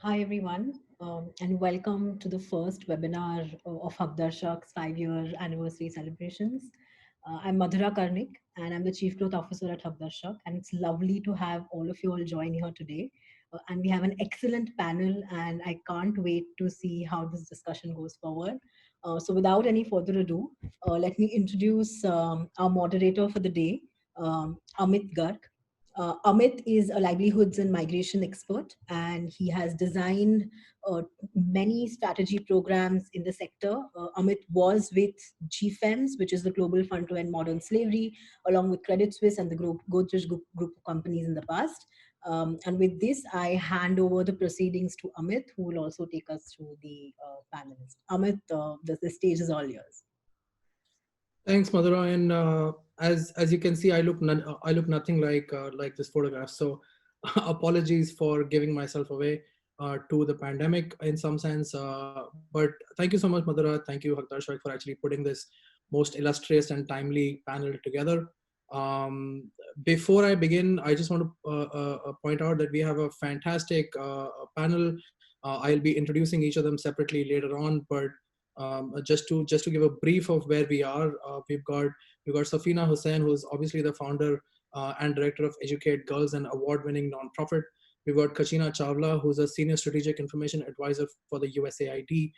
Hi, everyone, and welcome to the first webinar of Haqdarshak's 5-year anniversary celebrations. I'm Madhura Karnik, and I'm the Chief Growth Officer at Haqdarshak, and it's lovely to have all of you all join here today. And we have an excellent panel, and I can't wait to see how this discussion goes forward. So, without any further ado, let me introduce our moderator for the day, Amit Garg. Amit is a livelihoods and migration expert, and he has designed many strategy programs in the sector. Amit was with GFEMS, which is the Global Fund to End Modern Slavery, along with Credit Suisse and the Godrej group of companies in the past. And with this, I hand over the proceedings to Amit, who will also take us through the panelists. Amit, the stage is all yours. Thanks, Madhura. And as you can see, I look nothing like this photograph. So apologies for giving myself away to the pandemic in some sense. But thank you so much, Madhura. Thank you, Haqdarshak, for actually putting this most illustrious and timely panel together. Before I begin, I just want to point out that we have a fantastic panel. I'll be introducing each of them separately later on, but just to give a brief of where we are, we've got Safina Hussain, who's obviously the founder and director of Educate Girls, an award-winning nonprofit. We've got Kachina Chawla, who's a senior strategic information advisor for the USAID.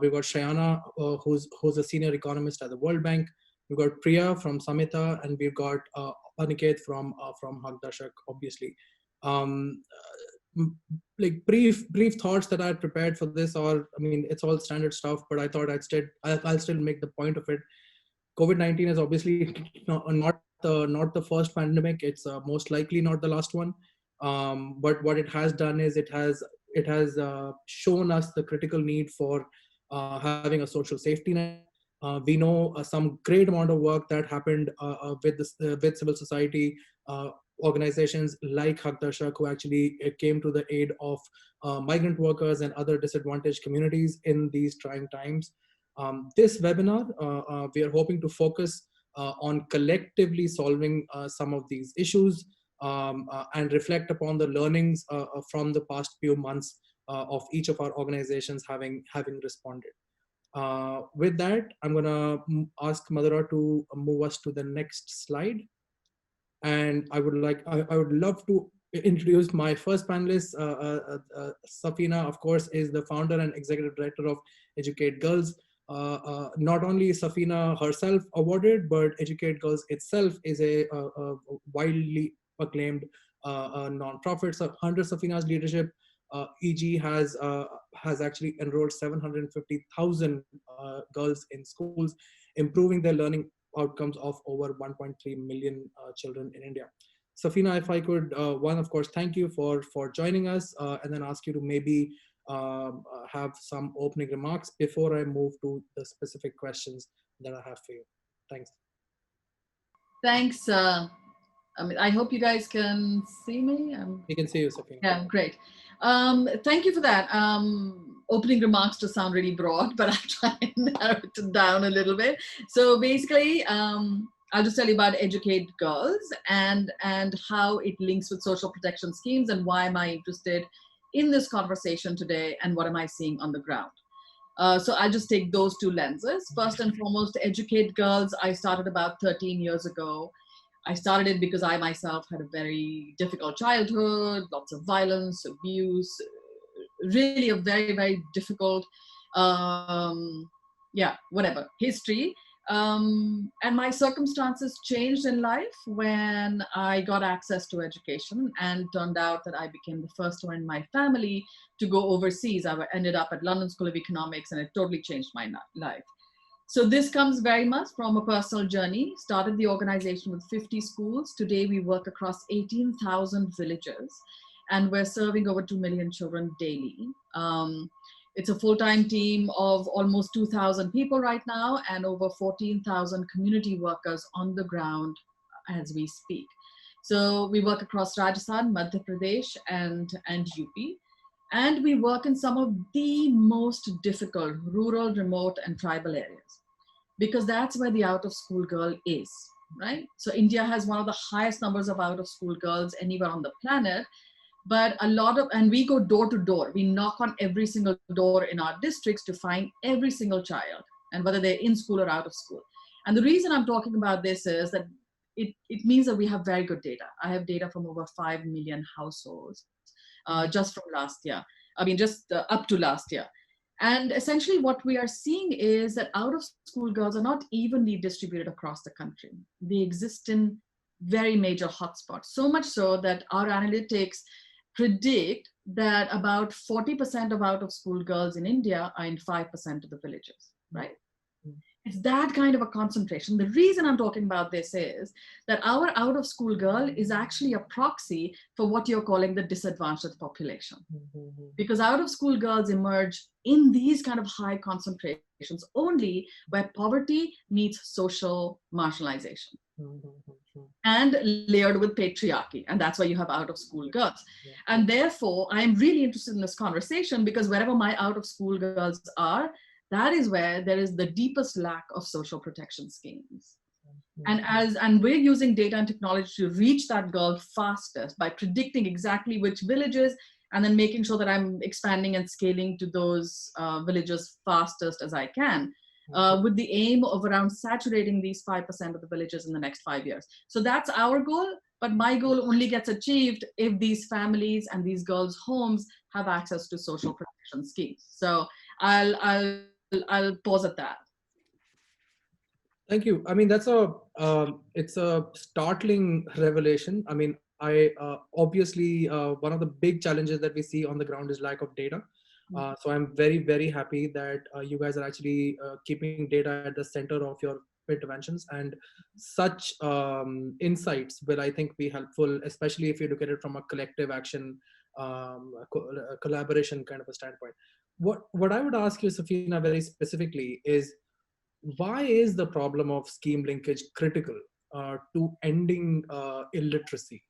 We've got Shayana, who's a senior economist at the World Bank. We've got Priya from Samhita, and we've got Aniket from Haqdarshak, obviously. Um, like brief thoughts that I had prepared for this, or I mean, it's all standard stuff, but I thought I'll still make the point of it. COVID-19 is obviously not the first pandemic. It's most likely not the last one. But what it has done is it has shown us the critical need for having a social safety net. We know some great amount of work that happened with civil society organizations like Haqdarshak, who actually came to the aid of migrant workers and other disadvantaged communities in these trying times. This webinar, we are hoping to focus on collectively solving some of these issues and reflect upon the learnings from the past few months of each of our organizations having responded. With that, I'm going to ask Madhura to move us to the next slide. And I would love to introduce my first panelist. Safina, of course, is the founder and executive director of Educate Girls. Not only is Safina herself awarded, but Educate Girls itself is a widely acclaimed nonprofit. So under Safina's leadership, EG has actually enrolled 750,000 girls in schools, improving their learning outcomes of over 1.3 million children in India. Safina, if I could, one, of course, thank you for joining us, and then ask you to maybe have some opening remarks before I move to the specific questions that I have for you. Thanks. Thanks. I hope you guys can see me. We can see you, Safina. Yeah, great. Thank you for that. Opening remarks to sound really broad, but I'll try and narrow it down a little bit. So basically, I'll just tell you about Educate Girls and how it links with social protection schemes and why am I interested in this conversation today and what am I seeing on the ground. So I'll just take those two lenses. First and foremost, Educate Girls, I started about 13 years ago. I started it because I myself had a very difficult childhood, lots of violence, abuse, really a very, very difficult, history. And my circumstances changed in life when I got access to education, and turned out that I became the first one in my family to go overseas. I ended up at London School of Economics, and it totally changed my life. So this comes very much from a personal journey. Started the organization with 50 schools. Today we work across 18,000 villages, and we're serving over 2 million children daily. It's a full-time team of almost 2,000 people right now, and over 14,000 community workers on the ground as we speak. So we work across Rajasthan, Madhya Pradesh, and UP. And we work in some of the most difficult rural, remote, and tribal areas, because that's where the out-of-school girl is, right? So India has one of the highest numbers of out-of-school girls anywhere on the planet, But a lot of, and we go door to door, we knock on every single door in our districts to find every single child, and whether they're in school or out of school. And the reason I'm talking about this is that it means that we have very good data. I have data from over 5 million households just from last year. I mean, just up to last year. And essentially what we are seeing is that out of school girls are not evenly distributed across the country. They exist in very major hotspots, so much so that our analytics predict that about 40% of out of school girls in India are in 5% of the villages, right? It's that kind of a concentration. The reason I'm talking about this is that our out of school girl is actually a proxy for what you're calling the disadvantaged population. Because out of school girls emerge in these kind of high concentrations only where poverty meets social marginalization and layered with patriarchy. And that's why you have out of school girls. And therefore, I'm really interested in this conversation because wherever my out of school girls are, that is where there is the deepest lack of social protection schemes. And we're using data and technology to reach that girl fastest by predicting exactly which villages and then making sure that I'm expanding and scaling to those villages fastest as I can, with the aim of around saturating these 5% of the villages in the next 5 years. So that's our goal, but my goal only gets achieved if these families and these girls' homes have access to social protection schemes. So I'll pause at that. Thank you. I mean, it's a startling revelation. I mean, obviously one of the big challenges that we see on the ground is lack of data. So I'm very, very happy that you guys are actually keeping data at the center of your interventions, and such insights will, I think, be helpful, especially if you look at it from a collective action, collaboration kind of a standpoint. What I would ask you, Safina, very specifically is, why is the problem of scheme linkage critical to ending illiteracy?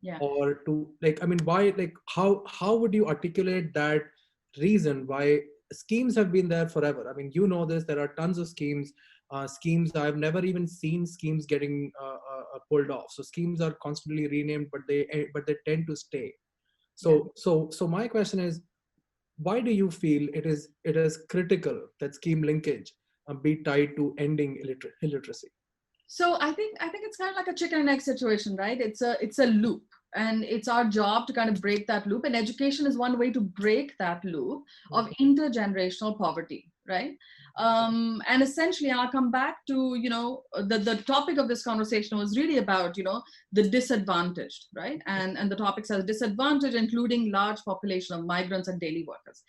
Yeah. Or to, like, I mean, why, like, how would you articulate that reason why schemes have been there forever? I mean, you know this, there are tons of schemes. Schemes, I've never even seen schemes getting pulled off. So schemes are constantly renamed, but they tend to stay. So my question is, why do you feel it is critical that scheme linkage be tied to ending illiteracy? So I think it's kind of like a chicken and egg situation, right? It's a loop, and it's our job to kind of break that loop. And education is one way to break that loop of intergenerational poverty, right? And essentially, I'll come back to, the topic of this conversation was really about, the disadvantaged, right? And the topic says disadvantaged, including large population of migrants and daily workers.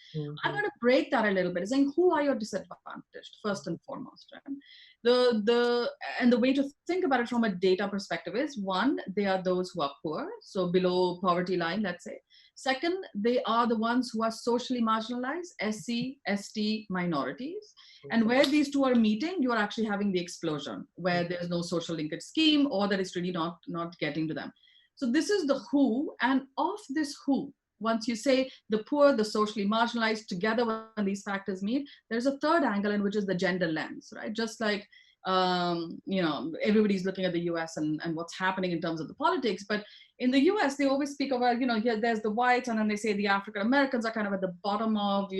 I'm going to break that a little bit, saying who are your disadvantaged first and foremost, right? The way to think about it from a data perspective is, one, they are those who are poor, so below poverty line, let's say. Second, they are the ones who are socially marginalized, SC, ST, minorities. And where these two are meeting, you are actually having the explosion, where there's no social linkage scheme, or that it's really not getting to them. So this is the who, and of this who, once you say the poor, the socially marginalized, together when these factors meet, there's a third angle, in which is the gender lens, right? Just like, everybody's looking at the US and what's happening in terms of the politics, but in the US, they always speak about, here there's the whites, and then they say the African Americans are kind of at the bottom of,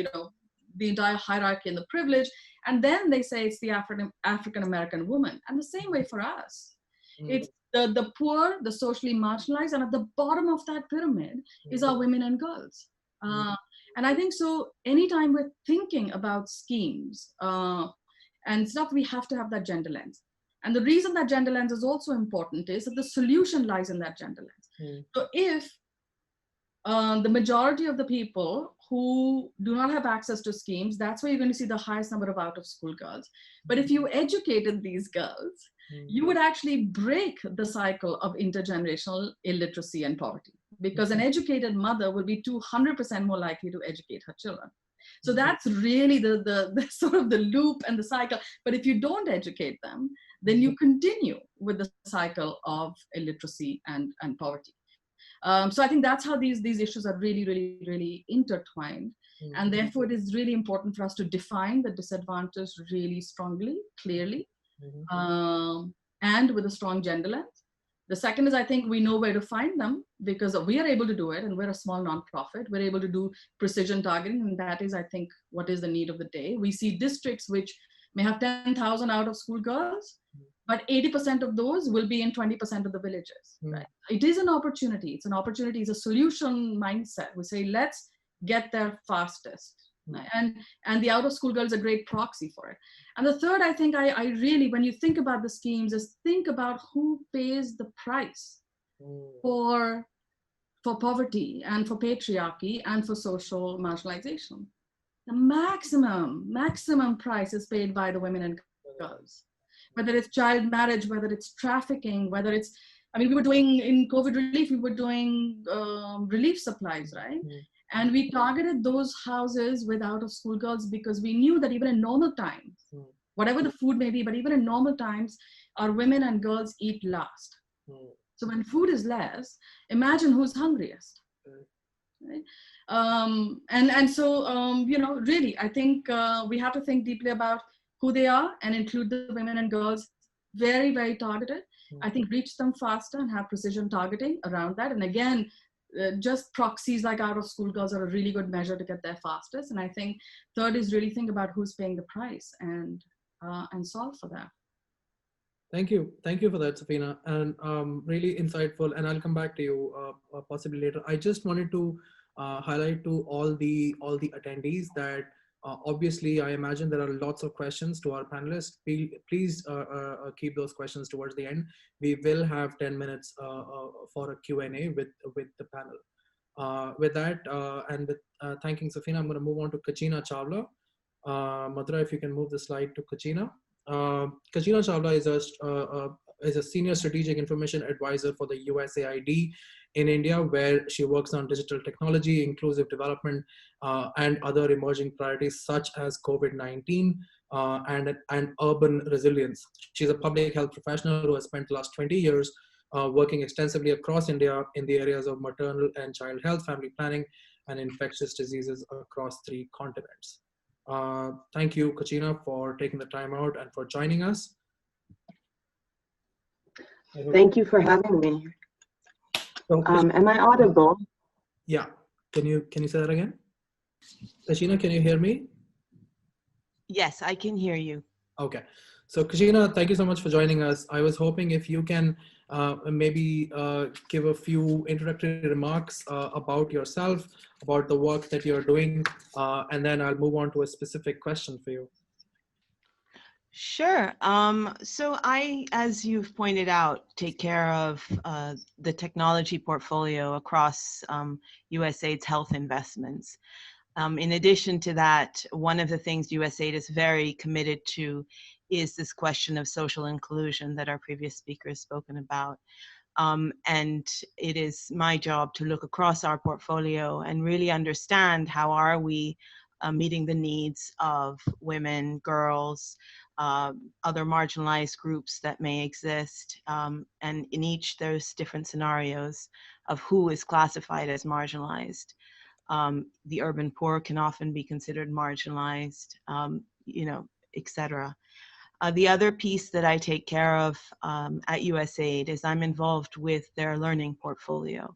the entire hierarchy and the privilege. And then they say it's the African American woman. And the same way for us. It's the poor, the socially marginalized, and at the bottom of that pyramid is our women and girls. And I think so, anytime we're thinking about schemes and stuff, we have to have that gender lens. And the reason that gender lens is also important is that the solution lies in that gender lens. So if the majority of the people who do not have access to schemes, that's where you're going to see the highest number of out of school girls. But if you educated these girls, you would actually break the cycle of intergenerational illiteracy and poverty, because an educated mother will be 200% more likely to educate her children. So that's really the sort of the loop and the cycle. But if you don't educate them, then you continue with the cycle of illiteracy and poverty. So I think that's how these issues are really, really, really intertwined. And therefore, it is really important for us to define the disadvantage really strongly, clearly, and with a strong gender lens. The second is, I think we know where to find them because we are able to do it, and we're a small nonprofit. We're able to do precision targeting, and that is, I think, what is the need of the day. We see districts which may have 10,000 out of school girls, but 80% of those will be in 20% of the villages, right? It is an opportunity. It's an opportunity. It's a solution mindset. We say, let's get there fastest. And the out of school girl is a great proxy for it. And the third, I think, I really, when you think about the schemes, is think about who pays the price for poverty and for patriarchy and for social marginalization. The maximum price is paid by the women and girls, whether it's child marriage, whether it's trafficking, whether it's, I mean, we were doing in COVID relief, we were doing relief supplies, right? And we targeted those houses with out of school girls because we knew that even in normal times, whatever the food may be, but even in normal times, our women and girls eat last. So when food is less, imagine who's hungriest. Right? And so, you know, really, I think we have to think deeply about who they are and include the women and girls very, very targeted. I think reach them faster and have precision targeting around that. And again, just proxies like out of school girls are a really good measure to get there fastest. And I think third is really think about who's paying the price and solve for that. Thank you for that, Safina, and really insightful. And I'll come back to you possibly later. I just wanted to highlight to all the attendees that obviously I imagine there are lots of questions to our panelists. Please keep those questions towards the end. We will have 10 minutes for a Q&A with the panel. With that, and with thanking Safina, I'm going to move on to Kachina Chawla. Madhura, if you can move the slide to Kachina. Kachina Chawla is a senior strategic information advisor for the USAID in India, where she works on digital technology, inclusive development, and other emerging priorities such as COVID-19 and urban resilience. She's a public health professional who has spent the last 20 years working extensively across India in the areas of maternal and child health, family planning, and infectious diseases across 3 continents. Thank you, Kachina, for taking the time out and for joining us. Thank you for having me. So, am I audible? Yeah. Can you say that again? Kachina, can you hear me? Yes, I can hear you. Okay. So Kachina, thank you so much for joining us. I was hoping if you can maybe give a few introductory remarks about yourself, about the work that you're doing, and then I'll move on to a specific question for you. Sure. So I, as you've pointed out, take care of the technology portfolio across USAID's health investments. In addition to that, one of the things USAID is very committed to is this question of social inclusion that our previous speaker has spoken about. And it is my job to look across our portfolio and really understand how are we meeting the needs of women, girls, other marginalized groups that may exist. And in each, there's different scenarios of who is classified as marginalized. The urban poor can often be considered marginalized, you know, etc. The other piece that I take care of at USAID is I'm involved with their learning portfolio,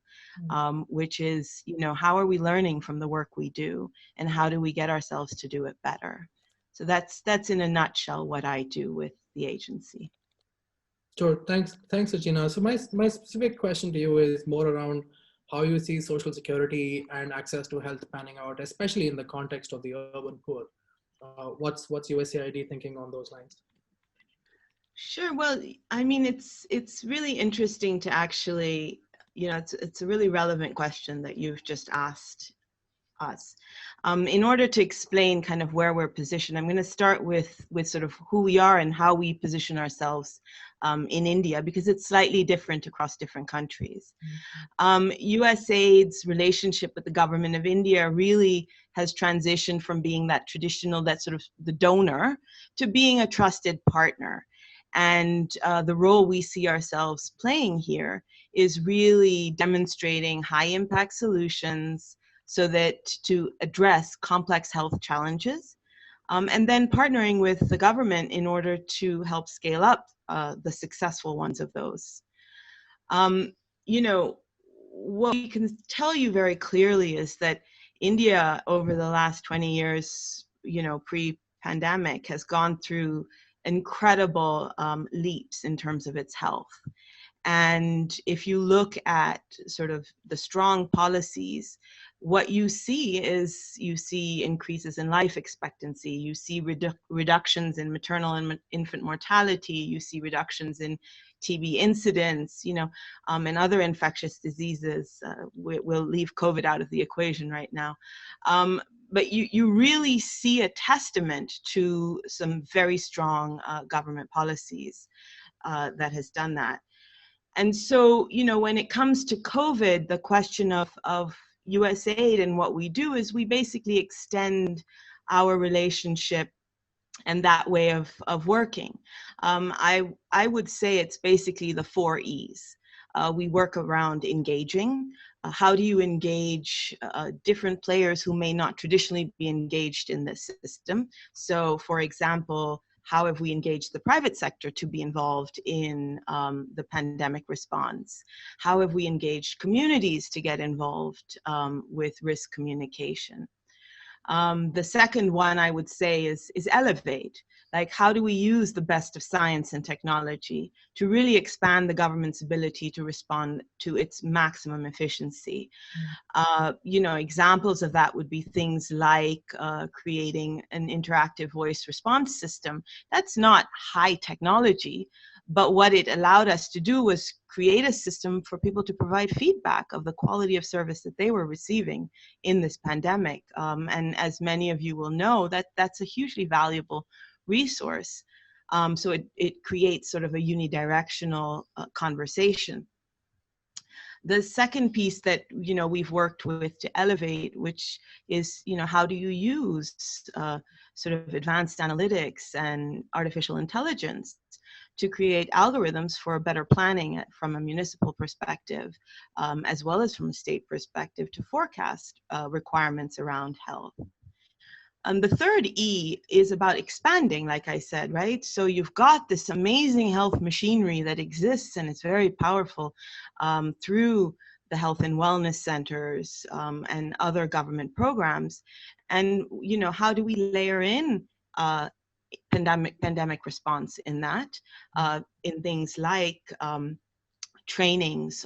which is, you know, how are we learning from the work we do and how do we get ourselves to do it better? So that's in a nutshell what I do with the agency. Sure, thanks Kachina. So my specific question to you is more around how you see social security and access to health panning out, especially in the context of the urban poor. What's USAID thinking on those lines? Sure. Well, I mean, it's really interesting to actually, you know, it's a really relevant question that you've just asked us. In order to explain kind of where we're positioned, I'm going to start with sort of who we are and how we position ourselves in India, because it's slightly different across different countries. USAID's relationship with the government of India really has transitioned from being that traditional, that sort of the donor, to being a trusted partner. And the role we see ourselves playing here is really demonstrating high impact solutions so that to address complex health challenges, and then partnering with the government in order to help scale up the successful ones of those. You know, what we can tell you very clearly is that India over the last 20 years, you know, pre-pandemic, has gone through incredible leaps in terms of its health. And if you look at sort of the strong policies, what you see is you see increases in life expectancy, you see reductions in maternal and infant mortality, you see reductions in TB incidence, you know, and other infectious diseases. We'll leave COVID out of the equation right now. But you really see a testament to some very strong government policies that has done that. And so, you know, when it comes to COVID, the question of USAID and what we do is we basically extend our relationship and that way of working. I would say it's basically the 4 E's. We work around engaging. How do you engage different players who may not traditionally be engaged in this system? So, for example, how have we engaged the private sector to be involved in the pandemic response? How have we engaged communities to get involved with risk communication? The second one I would say is elevate. Like, how do we use the best of science and technology to really expand the government's ability to respond to its maximum efficiency? You know, examples of that would be things like creating an interactive voice response system. That's not high technology, but what it allowed us to do was create a system for people to provide feedback of the quality of service that they were receiving in this pandemic. And as many of you will know, that's a hugely valuable resource. So it creates sort of a unidirectional conversation. The second piece that, you know, we've worked with to elevate, which is, you know, how do you use sort of advanced analytics and artificial intelligence to create algorithms for better planning from a municipal perspective, as well as from a state perspective, to forecast requirements around health. And the third E is about expanding, like I said, right? So you've got this amazing health machinery that exists and it's very powerful through the health and wellness centers and other government programs. And, you know, how do we layer in pandemic response in that, in things like trainings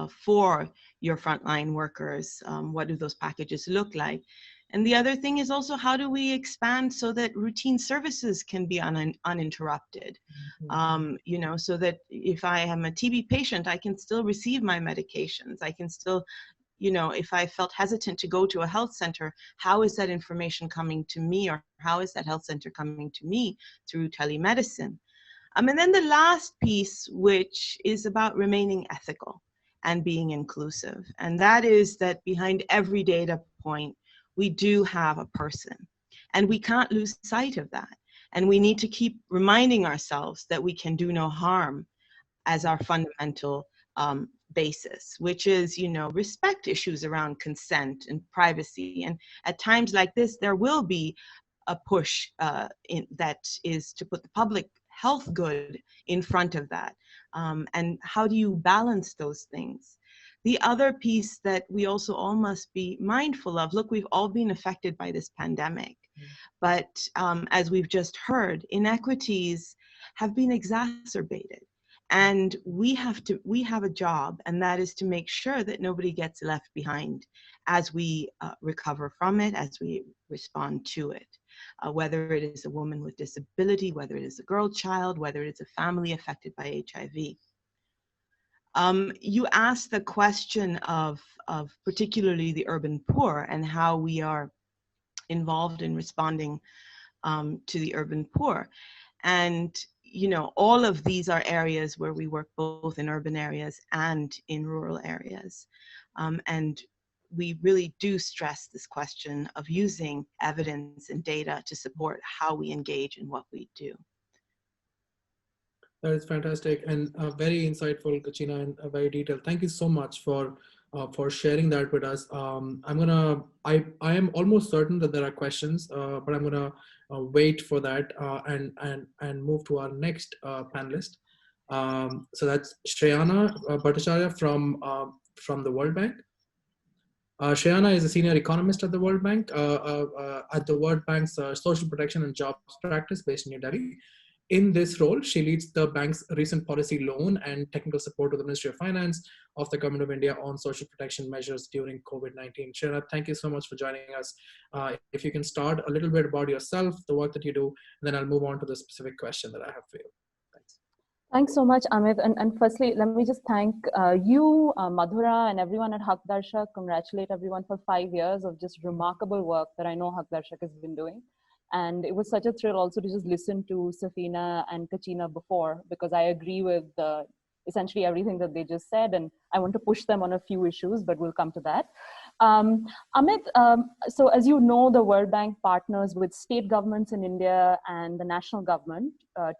for your frontline workers? What do those packages look like? And the other thing is also, how do we expand so that routine services can be uninterrupted? You know, so that if I am a TB patient, I can still receive my medications. I can still, you know, if I felt hesitant to go to a health center, how is that information coming to me, or how is that health center coming to me through telemedicine? And then the last piece, which is about remaining ethical and being inclusive. And that is that behind every data point, we do have a person, and we can't lose sight of that. And we need to keep reminding ourselves that we can do no harm as our fundamental basis, which is, you know, respect issues around consent and privacy. And at times like this, there will be a push that is to put the public health good in front of that. And how do you balance those things? The other piece that we also all must be mindful of, look, we've all been affected by this pandemic, but as we've just heard, inequities have been exacerbated. And we have a job, and that is to make sure that nobody gets left behind as we recover from it, as we respond to it. Whether it is a woman with disability, whether it is a girl child, whether it is a family affected by HIV. You asked the question of particularly the urban poor and how we are involved in responding to the urban poor. And, you know, all of these are areas where we work both in urban areas and in rural areas. And we really do stress this question of using evidence and data to support how we engage in what we do. That is fantastic and very insightful, Kachina, and very detailed. Thank you so much for sharing that with us. I am almost certain that there are questions, but I'm gonna wait for that and move to our next panelist. So that's Shreyana Bhattacharya from the World Bank. Shreyana is a senior economist at the World Bank, at the World Bank's Social Protection and Jobs Practice based in New Delhi. In this role, she leads the bank's recent policy loan and technical support to the Ministry of Finance of the Government of India on social protection measures during COVID-19. Shreyana, thank you so much for joining us. If you can start a little bit about yourself, the work that you do, and then I'll move on to the specific question that I have for you. Thanks. Thanks so much, Amit. And firstly, let me just thank you, Madhura, and everyone at Haqdarshak. Congratulate everyone for 5 years of just remarkable work that I know Haqdarshak has been doing. And it was such a thrill also to just listen to Safina and Kachina before, because I agree with essentially everything that they just said. And I want to push them on a few issues, but we'll come to that. Amit, so as you know, the World Bank partners with state governments in India and the national government,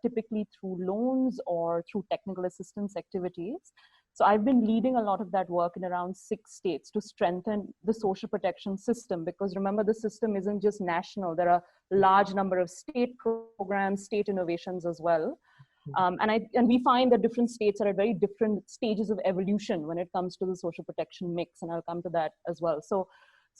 typically through loans or through technical assistance activities. So I've been leading a lot of that work in around 6 states to strengthen the social protection system, because remember, the system isn't just national. There are a large number of state programs, state innovations as well. And we find that different states are at very different stages of evolution when it comes to the social protection mix, and I'll come to that as well. So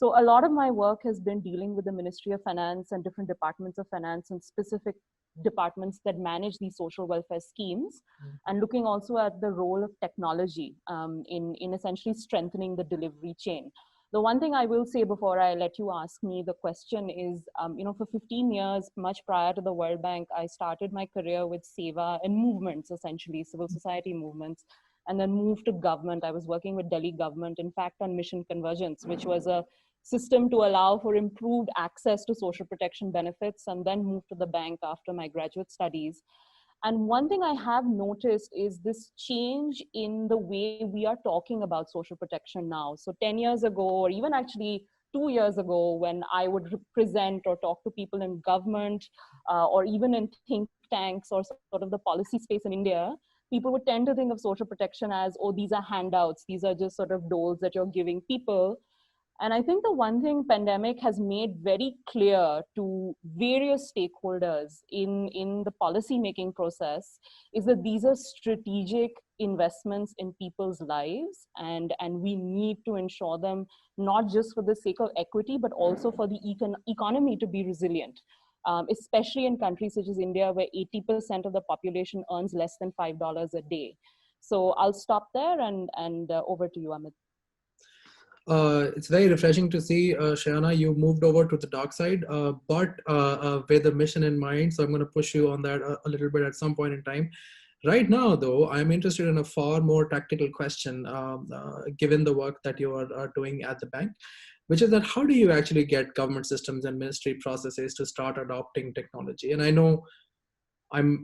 a lot of my work has been dealing with the Ministry of Finance and different departments of finance and specific departments that manage these social welfare schemes, and looking also at the role of technology in essentially strengthening the delivery chain. The one thing I will say before I let you ask me the question is, for 15 years, much prior to the World Bank, I started my career with Seva and movements, essentially civil society movements, and then moved to government. I was working with Delhi government, in fact, on Mission Convergence, which was a system to allow for improved access to social protection benefits, and then moved to the bank after my graduate studies. And one thing I have noticed is this change in the way we are talking about social protection now. So 10 years ago, or even actually 2 years ago, when I would present or talk to people in government or even in think tanks or sort of the policy space in India, people would tend to think of social protection as, oh, these are handouts. These are just sort of doles that you're giving people. And I think the one thing pandemic has made very clear to various stakeholders in the policy making process is that these are strategic investments in people's lives, and we need to ensure them not just for the sake of equity, but also for the economy to be resilient, especially in countries such as India, where 80% of the population earns less than $5 a day. So I'll stop there and over to you, Amit. It's very refreshing to see, Shreyana, you moved over to the dark side, but with a mission in mind. So I'm going to push you on that a little bit at some point in time. Right now, though, I'm interested in a far more tactical question, given the work that you are doing at the bank, which is that how do you actually get government systems and ministry processes to start adopting technology? And I know I'm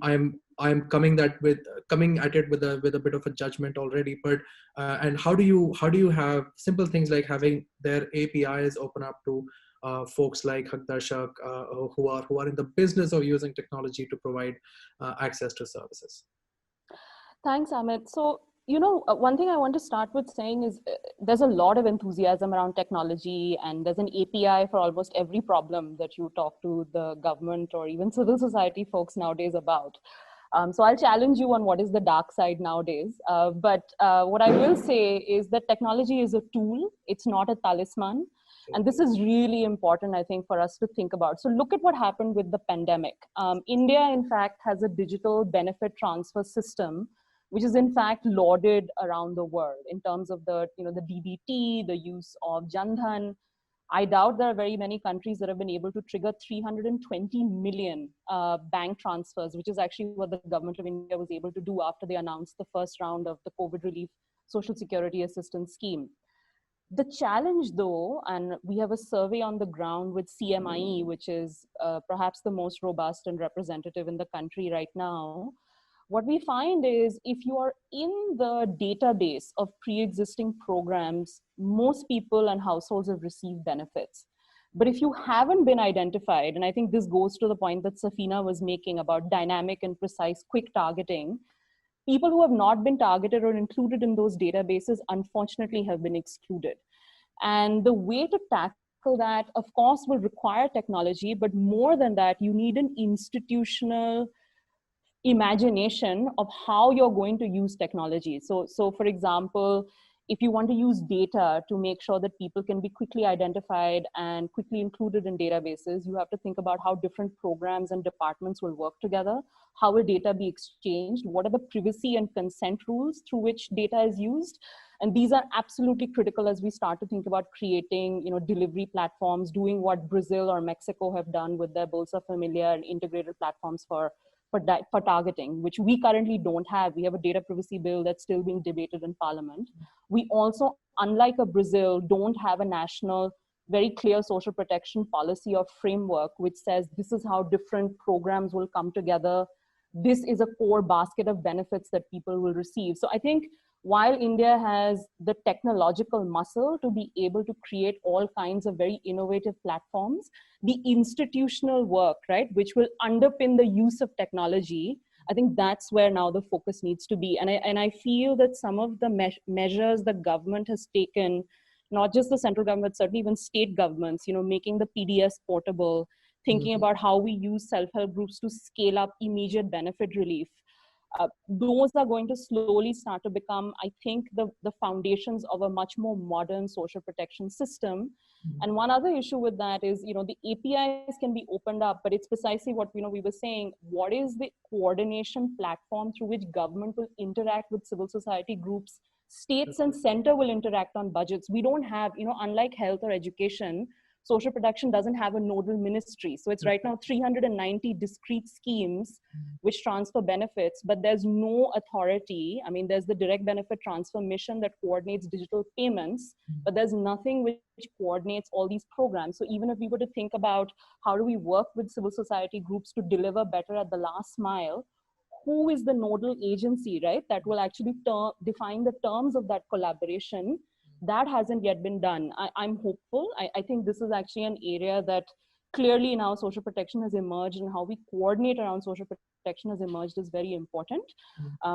coming at it with a bit of a judgment already, but and how do you have simple things like having their APIs open up to folks like Haqdarshak who are in the business of using technology to provide access to services? Thanks, Amit. So, one thing I want to start with saying is there's a lot of enthusiasm around technology, and there's an API for almost every problem that you talk to the government or even civil society folks nowadays about. So I'll challenge you on what is the dark side nowadays. But what I will say is that technology is a tool. It's not a talisman. And this is really important, I think, for us to think about. So look at what happened with the pandemic. India, in fact, has a digital benefit transfer system, which is in fact lauded around the world in terms of the DBT, the use of Jan Dhan. I doubt there are very many countries that have been able to trigger 320 million bank transfers, which is actually what the government of India was able to do after they announced the first round of the COVID relief social security assistance scheme. The challenge, though, and we have a survey on the ground with CMIE, which is perhaps the most robust and representative in the country right now. What we find is if you are in the database of pre-existing programs, most people and households have received benefits. But if you haven't been identified, and I think this goes to the point that Safina was making about dynamic and precise quick targeting, people who have not been targeted or included in those databases, unfortunately, have been excluded. And the way to tackle that, of course, will require technology, but more than that, you need an institutional imagination of how you're going to use technology. So for example, if you want to use data to make sure that people can be quickly identified and quickly included in databases, you have to think about how different programs and departments will work together. How will data be exchanged? What are the privacy and consent rules through which data is used? And these are absolutely critical as we start to think about creating, delivery platforms, doing what Brazil or Mexico have done with their Bolsa Familia and integrated platforms for targeting, which we currently don't have. We have a data privacy bill that's still being debated in Parliament. We also, unlike a Brazil, don't have a national, very clear social protection policy or framework, which says this is how different programs will come together. This is a core basket of benefits that people will receive. So I think while India has the technological muscle to be able to create all kinds of very innovative platforms, the institutional work, right, which will underpin the use of technology, I think that's where now the focus needs to be. And I feel that some of the measures the government has taken, not just the central government, certainly even state governments, making the PDS portable, thinking about how we use self-help groups to scale up immediate benefit relief. Those are going to slowly start to become, I think, the foundations of a much more modern social protection system. And one other issue with that is, the APIs can be opened up, but it's precisely what, we were saying, what is the coordination platform through which government will interact with civil society groups? States and center will interact on budgets. We don't have, unlike health or education, social protection doesn't have a nodal ministry. So it's right now 390 discrete schemes which transfer benefits, but there's no authority. I mean, there's the direct benefit transfer mission that coordinates digital payments, but there's nothing which coordinates all these programs. So even if we were to think about how do we work with civil society groups to deliver better at the last mile, who is the nodal agency, right, that will actually define the terms of that collaboration? That hasn't yet been done. I'm hopeful. I think this is actually an area that clearly now social protection has emerged, and how we coordinate around social protection has emerged is very important.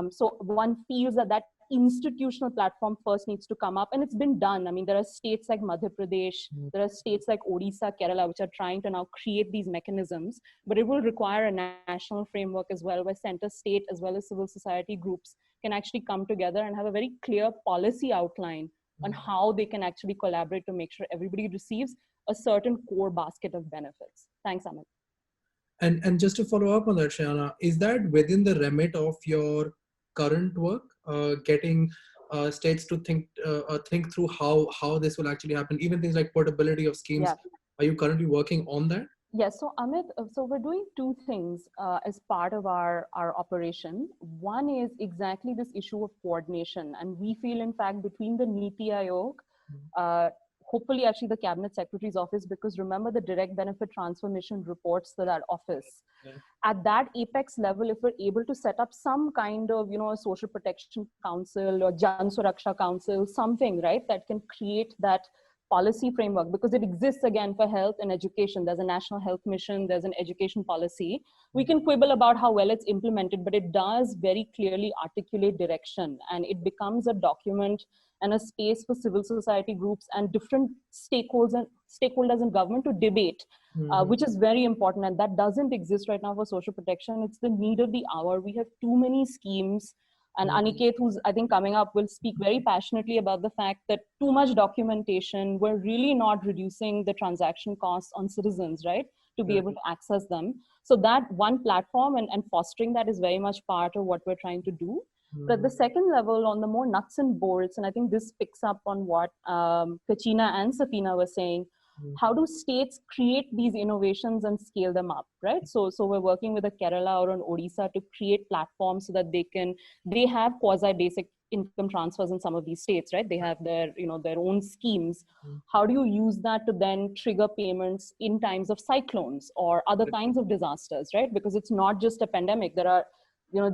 So one feels that institutional platform first needs to come up, and it's been done. I mean, there are states like Madhya Pradesh, there are states like Odisha, Kerala, which are trying to now create these mechanisms, but it will require a national framework as well, where center, state, as well as civil society groups can actually come together and have a very clear policy outline on how they can actually collaborate to make sure everybody receives a certain core basket of benefits. Thanks, Amit. And just to follow up on that, Shayana, is that within the remit of your current work, getting states to think through how this will actually happen, even things like portability of schemes? Yeah. Are you currently working on that? Yes, so Amit, so we're doing two things as part of our operation. One is exactly this issue of coordination. And we feel, in fact, between the Niti Aayog, hopefully actually the Cabinet Secretary's office, because remember the direct benefit transfer mission reports to that office. Yeah. At that apex level, if we're able to set up some kind of, a social protection council or Jan Suraksha council, something, right, that can create that policy framework, because it exists again for health and education. There's a national health mission, there's an education policy. We can quibble about how well it's implemented, but it does very clearly articulate direction, and it becomes a document and a space for civil society groups and different stakeholders in government to debate, which is very important. And that doesn't exist right now for social protection. It's the need of the hour. We have too many schemes. And Aniket, who's I think coming up, will speak very passionately about the fact that too much documentation, we're really not reducing the transaction costs on citizens, right, to be able to access them. So that one platform and fostering that is very much part of what we're trying to do. But at the second level, on the more nuts and bolts, and I think this picks up on what Kachina and Safina were saying, how do states create these innovations and scale them up, right? So we're working with a Kerala or an Odisha to create platforms so that they have quasi-basic income transfers in some of these states, right? They have their own schemes. How do you use that to then trigger payments in times of cyclones or other kinds of disasters, right? Because it's not just a pandemic. There are,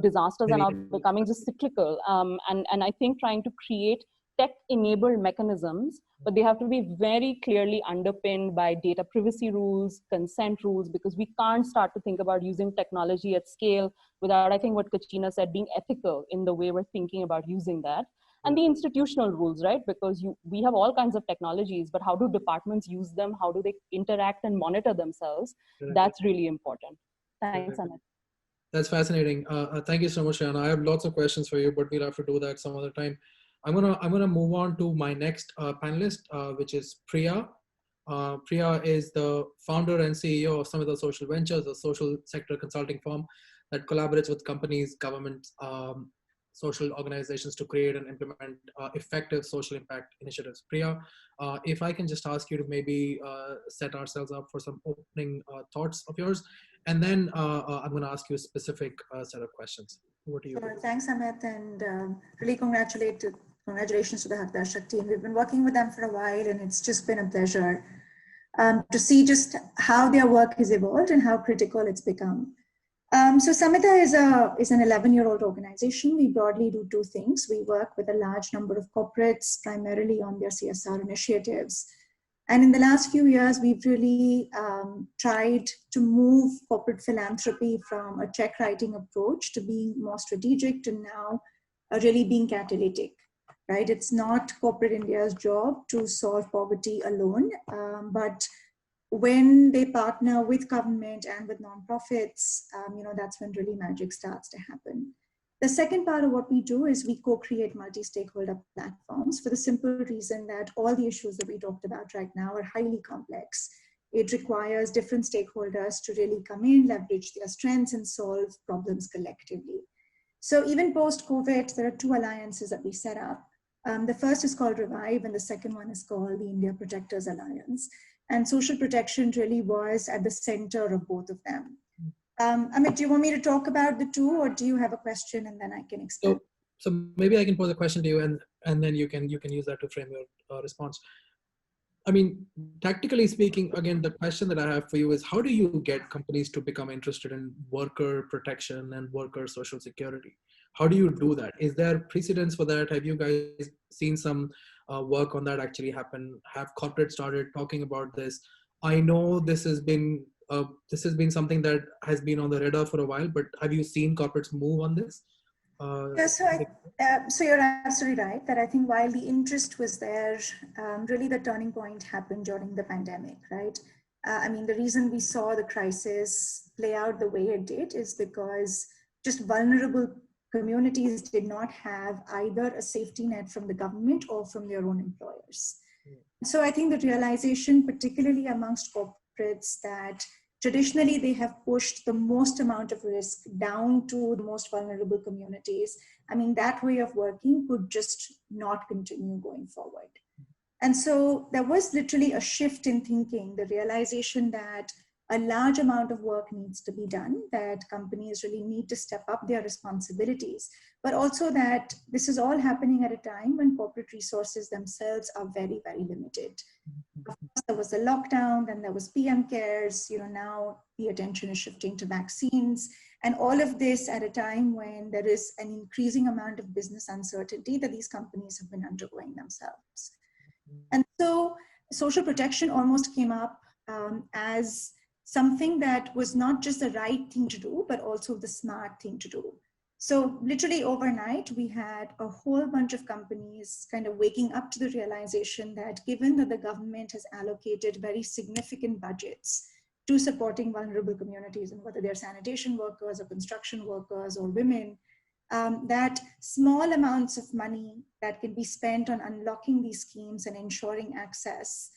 disasters are now becoming just cyclical. And I think trying to create tech-enabled mechanisms, but they have to be very clearly underpinned by data privacy rules, consent rules, because we can't start to think about using technology at scale without, I think what Kachina said, being ethical in the way we're thinking about using that. And the institutional rules, right? Because we have all kinds of technologies, but how do departments use them? How do they interact and monitor themselves? That's really important. Thanks, Amit. That's fascinating. Thank you so much, Shana. I have lots of questions for you, but we'll have to do that some other time. I'm gonna move on to my next panelist, which is Priya. Priya is the founder and CEO of Samita Social Ventures, a social sector consulting firm that collaborates with companies, governments, social organizations to create and implement effective social impact initiatives. Priya, if I can just ask you to maybe set ourselves up for some opening thoughts of yours, and then I'm going to ask you a specific set of questions. Over to you. Sure. Thanks, Amit, and really congratulations to the Haqdarshak team. We've been working with them for a while, and it's just been a pleasure to see just how their work has evolved and how critical it's become. So Samita is an 11-year-old organization. We broadly do two things. We work with a large number of corporates, primarily on their CSR initiatives. And in the last few years, we've really tried to move corporate philanthropy from a check writing approach to being more strategic to now really being catalytic, right? It's not corporate India's job to solve poverty alone, but when they partner with government and with nonprofits, that's when really magic starts to happen. The second part of what we do is we co-create multi-stakeholder platforms for the simple reason that all the issues that we talked about right now are highly complex. It requires different stakeholders to really come in, leverage their strengths, and solve problems collectively. So even post-COVID, there are two alliances that we set up. The first is called Revive, and the second one is called the India Protectors Alliance. And social protection really was at the center of both of them. Amit, do you want me to talk about the two, or do you have a question and then I can explain? So maybe I can pose a question to you, and then you can use that to frame your response. I mean, tactically speaking, again, the question that I have for you is, how do you get companies to become interested in worker protection and worker social security? How do you do that? Is there precedence for that? Have you guys seen some work on that actually happen? Have corporates started talking about this? I know this has been something that has been on the radar for a while, but have you seen corporates move on this? Yeah, so you're absolutely right that I think while the interest was there, really the turning point happened during the pandemic, right? I mean, the reason we saw the crisis play out the way it did is because just vulnerable communities did not have either a safety net from the government or from their own employers. So I think the realization, particularly amongst corporates, that traditionally they have pushed the most amount of risk down to the most vulnerable communities. I mean, that way of working could just not continue going forward. And so there was literally a shift in thinking, the realization that a large amount of work needs to be done, that companies really need to step up their responsibilities, but also that this is all happening at a time when corporate resources themselves are very, very limited. Of course, there was the lockdown, then there was PM cares, now the attention is shifting to vaccines, and all of this at a time when there is an increasing amount of business uncertainty that these companies have been undergoing themselves. And so social protection almost came up as something that was not just the right thing to do, but also the smart thing to do. So literally overnight, we had a whole bunch of companies kind of waking up to the realization that given that the government has allocated very significant budgets to supporting vulnerable communities, and whether they're sanitation workers or construction workers or women, that small amounts of money that can be spent on unlocking these schemes and ensuring access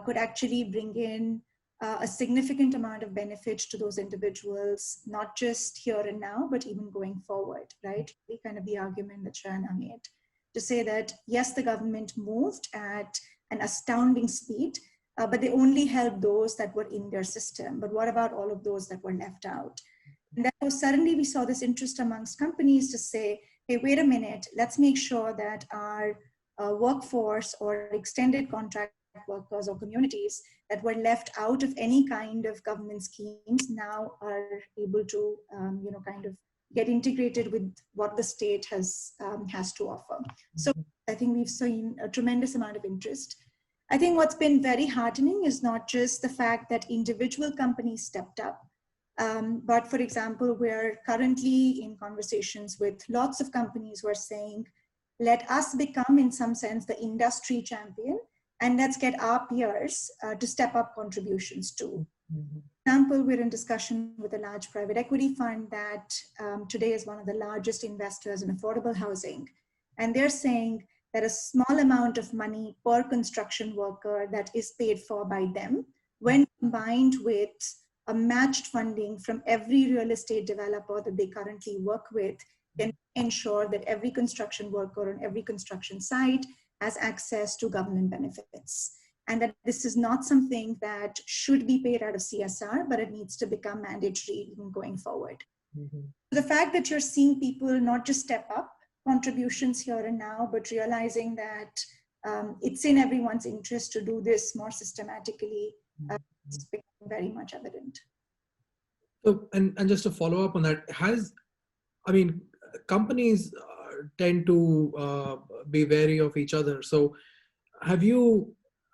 could actually bring in a significant amount of benefit to those individuals, not just here and now, but even going forward, right? Kind of the argument that Shana made to say that, yes, the government moved at an astounding speed, but they only helped those that were in their system. But what about all of those that were left out? And then suddenly we saw this interest amongst companies to say, hey, wait a minute, let's make sure that our workforce or extended contract workers or communities that were left out of any kind of government schemes now are able to, kind of get integrated with what the state has to offer. So I think we've seen a tremendous amount of interest. I think what's been very heartening is not just the fact that individual companies stepped up, but for example, we're currently in conversations with lots of companies who are saying, let us become, in some sense, the industry champion, and let's get our peers to step up contributions too. Mhm. Example, we're in discussion with a large private equity fund that today is one of the largest investors in affordable housing. And they're saying that a small amount of money per construction worker that is paid for by them, when combined with a matched funding from every real estate developer that they currently work with, can ensure that every construction worker on every construction site has access to government benefits. And that this is not something that should be paid out of CSR, but it needs to become mandatory even going forward. Mhm. The fact that you're seeing people not just step up contributions here and now, but realizing that it's in everyone's interest to do this more systematically, it's becoming very much evident. So, and just to follow up on that, I mean, companies tend to be wary of each other. So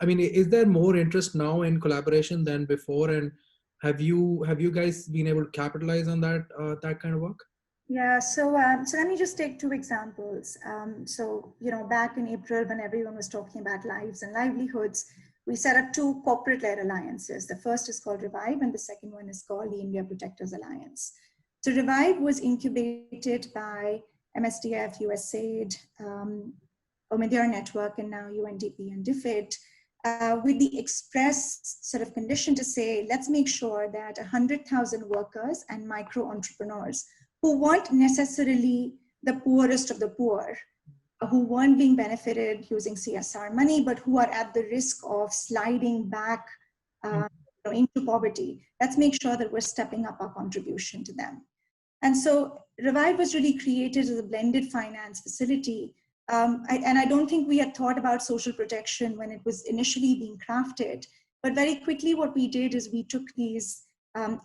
I mean, is there more interest now in collaboration than before? And have you guys been able to capitalize on that kind of work? Yeah, so let me just take two examples. Back in April, when everyone was talking about lives and livelihoods, we set up two corporate-led alliances. The first is called Revive, and the second one is called the India Protectors Alliance. So Revive was incubated by MSDF, USAID, Omidyar Network, and now UNDP and DFID, with the express sort of condition to say, let's make sure that 100,000 workers and micro entrepreneurs who weren't necessarily the poorest of the poor, who weren't being benefited using CSR money, but who are at the risk of sliding back into poverty. Let's make sure that we're stepping up our contribution to them. And so Revive was really created as a blended finance facility. And I don't think we had thought about social protection when it was initially being crafted. But very quickly, what we did is we took these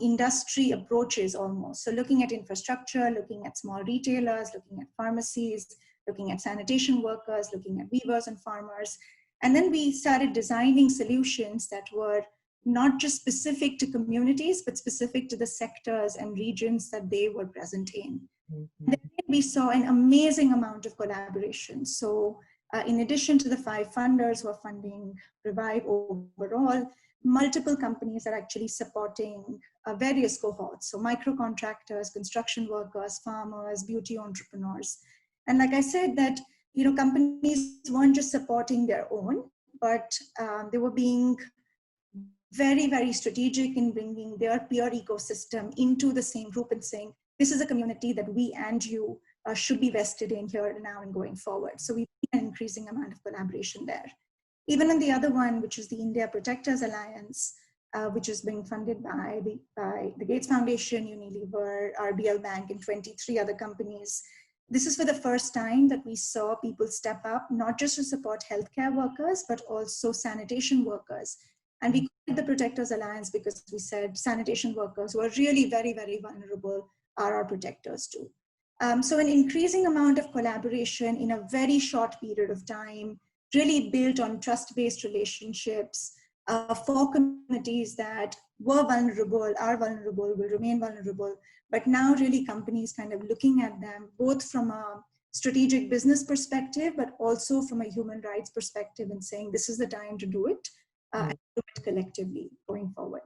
industry approaches almost. So looking at infrastructure, looking at small retailers, looking at pharmacies, looking at sanitation workers, looking at weavers and farmers. And then we started designing solutions that were not just specific to communities, but specific to the sectors and regions that they were present in. Mm-hmm. And then we saw an amazing amount of collaboration. So in addition to the 5 funders who are funding Revive overall, multiple companies are actually supporting various cohorts. So micro contractors, construction workers, farmers, beauty entrepreneurs. And like I said, that companies weren't just supporting their own, but they were being very, very strategic in bringing their peer ecosystem into the same group and saying, this is a community that we and you should be vested in here and now and going forward. So we've seen an increasing amount of collaboration there. Even in the other one, which is the India Protectors Alliance, which is being funded by the Gates Foundation, Unilever, RBL Bank, and 23 other companies. This is for the first time that we saw people step up, not just to support healthcare workers, but also sanitation workers. And we called it the Protectors Alliance because we said sanitation workers who are really very, very vulnerable are our protectors too. So an increasing amount of collaboration in a very short period of time, really built on trust-based relationships for communities that were vulnerable, are vulnerable, will remain vulnerable, but now really companies kind of looking at them both from a strategic business perspective, but also from a human rights perspective and saying this is the time to do it and do it collectively going forward.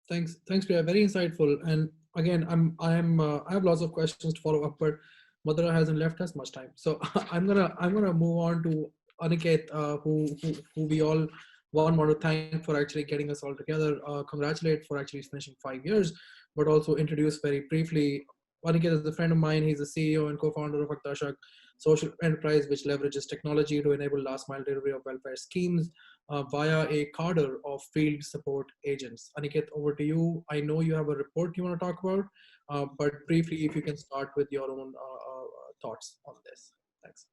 Thanks, Priya. Very insightful. And again, I have lots of questions to follow up, but Madhura hasn't left us much time, so I'm gonna move on to Aniket, who we all want to thank for actually getting us all together. Congratulate for actually finishing 5 years, but also introduce very briefly. Aniket is a friend of mine. He's the CEO and co-founder of Haqdarshak, social enterprise which leverages technology to enable last mile delivery of welfare schemes via a cadre of field support agents. Aniket, over to you. I know you have a report you want to talk about, but briefly, if you can start with your own thoughts on this. Thanks.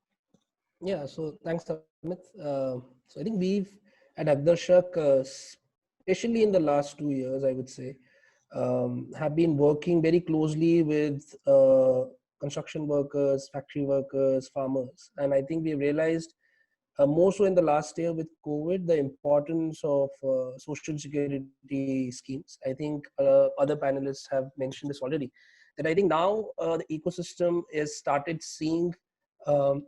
Yeah, so thanks, Amit. So I think we've at Haqdarshak, especially in the last 2 years, I would say, have been working very closely with construction workers, factory workers, farmers. And I think we realized more so in the last year with COVID, the importance of social security schemes. I think other panelists have mentioned this already, that I think now the ecosystem is started seeing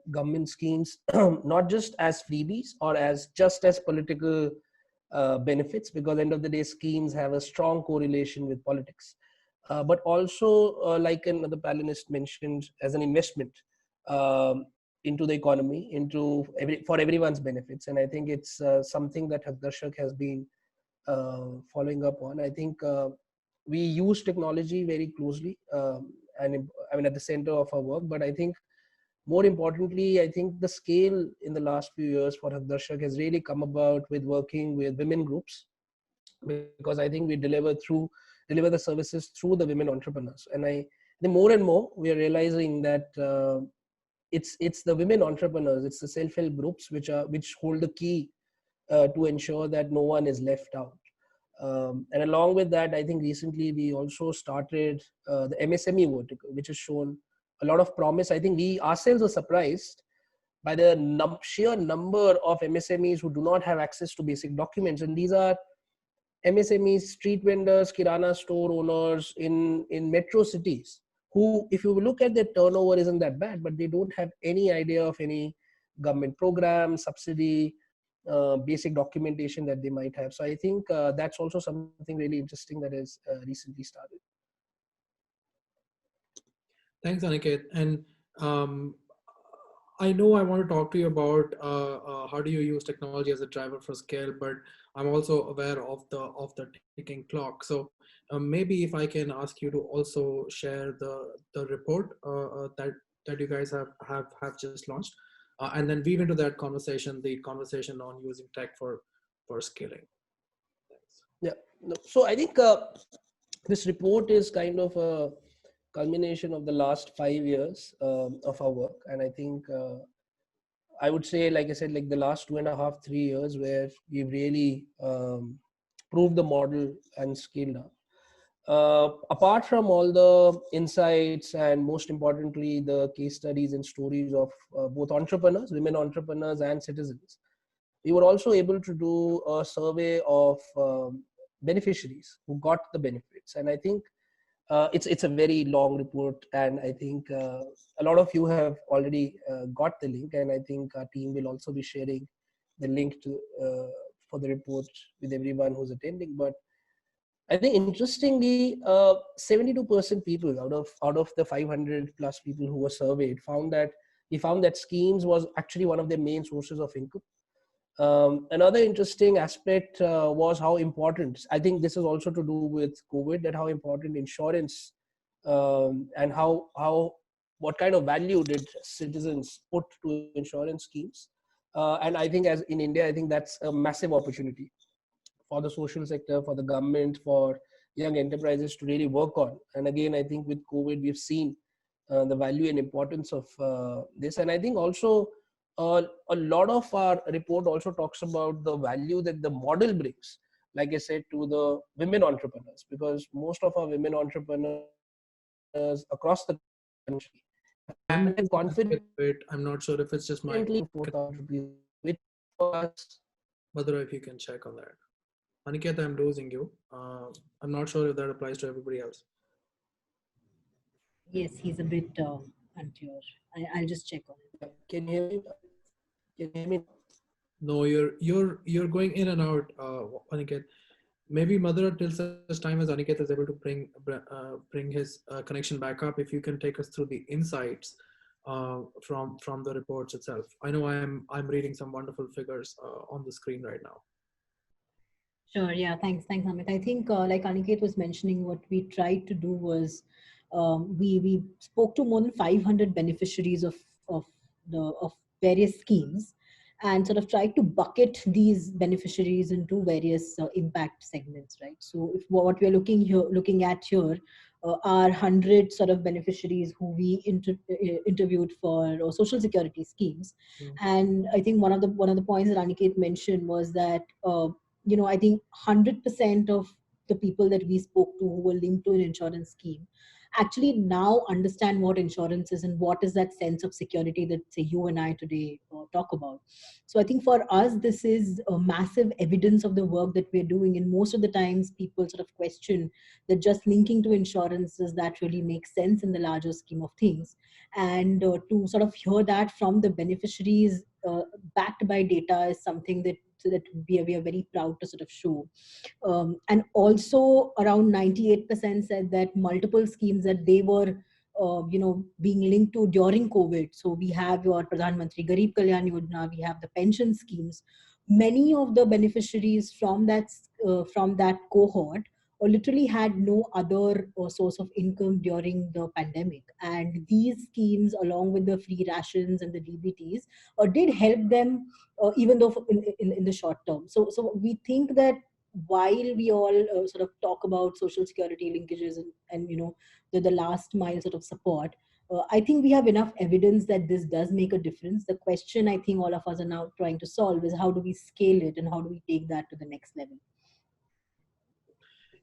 government schemes not just as freebies or as just as political benefits, because end of the day schemes have a strong correlation with politics, but also like another panelist mentioned, as an investment um, into the economy, for everyone's benefits. And I think it's something that Haqdarshak has been following up on. I think we use technology very closely, and I mean at the center of our work. But I think more importantly, I think the scale in the last few years for Haqdarshak has really come about with working with women groups, because I think we deliver the services through the women entrepreneurs. And I the more and more we are realizing that it's the women entrepreneurs, it's the self-help groups which hold the key to ensure that no one is left out. And along with that, I think recently we also started the MSME vertical, which has shown a lot of promise. I think we ourselves are surprised by the sheer number of MSMEs who do not have access to basic documents. And these are MSMEs, street vendors, kirana store owners in metro cities, who, if you look at their turnover, isn't that bad, but they don't have any idea of any government program, subsidy, basic documentation that they might have. So I think that's also something really interesting that has recently started. Thanks, Aniket. And I know I want to talk to you about how do you use technology as a driver for scale, but I'm also aware of the ticking clock. So maybe if I can ask you to also share the report that you guys have just launched, and then weave into that conversation the conversation on using tech for scaling. Thanks. Yeah. No, so I think this report is kind of a culmination of the last 5 years of our work. And I think I would say, like I said, like the last 2.5, 3 years, where we've really proved the model and scaled up. Apart from all the insights and most importantly, the case studies and stories of both entrepreneurs, women entrepreneurs and citizens, we were also able to do a survey of beneficiaries who got the benefits. And I think it's a very long report, and I think a lot of you have already got the link, and I think our team will also be sharing the link to for the report with everyone who's attending. But I think interestingly, 72% people out of the 500 plus people who were surveyed found that schemes was actually one of their main sources of income. Another interesting aspect was how important, I think this is also to do with COVID, that how important insurance and what kind of value did citizens put to insurance schemes. And I think as in India, I think that's a massive opportunity for the social sector, for the government, for young enterprises to really work on. And again, I think with COVID, we've seen the value and importance of this. And I think also a lot of our report also talks about the value that the model brings, like I said, to the women entrepreneurs, because most of our women entrepreneurs across the country have confidently I'm not sure if it's just my 4,000 rupees, which was Madhura, if you can check on that. Aniket, I'm losing you. I'm not sure if that applies to everybody else. Yes, he's a bit unclear. I'll just check on it. Can you hear me? Can you hear me? No, you're going in and out, Aniket. Maybe Madhura, till such time as Aniket is able to bring his connection back up, if you can take us through the insights from the reports itself. I know I'm reading some wonderful figures on the screen right now. Sure. Yeah. Thanks, Amit. I think, like Aniket was mentioning, what we tried to do was we spoke to more than 500 beneficiaries of various schemes, and sort of tried to bucket these beneficiaries into various impact segments. Right. So, if what we are looking at here are 100 sort of beneficiaries who we interviewed for social security schemes, and I think one of the points that Aniket mentioned was that. I think 100% of the people that we spoke to who were linked to an insurance scheme actually now understand what insurance is and what is that sense of security that, say, you and I today talk about. So I think for us, this is a massive evidence of the work that we're doing. And most of the times people sort of question that just linking to insurance, does that really make sense in the larger scheme of things? And to sort of hear that from the beneficiaries backed by data is something that so that we are very proud to sort of show. And also around 98% said that multiple schemes that they were being linked to during COVID. So we have your Pradhan Mantri Garib Kalyan Yojana, we have the pension schemes. Many of the beneficiaries from that cohort literally had no other source of income during the pandemic, and these schemes, along with the free rations and the DBTs, did help them, even though in the short term. So we think that while we all sort of talk about social security linkages and the last mile sort of support, I think we have enough evidence that this does make a difference. The question I think all of us are now trying to solve is how do we scale it and how do we take that to the next level.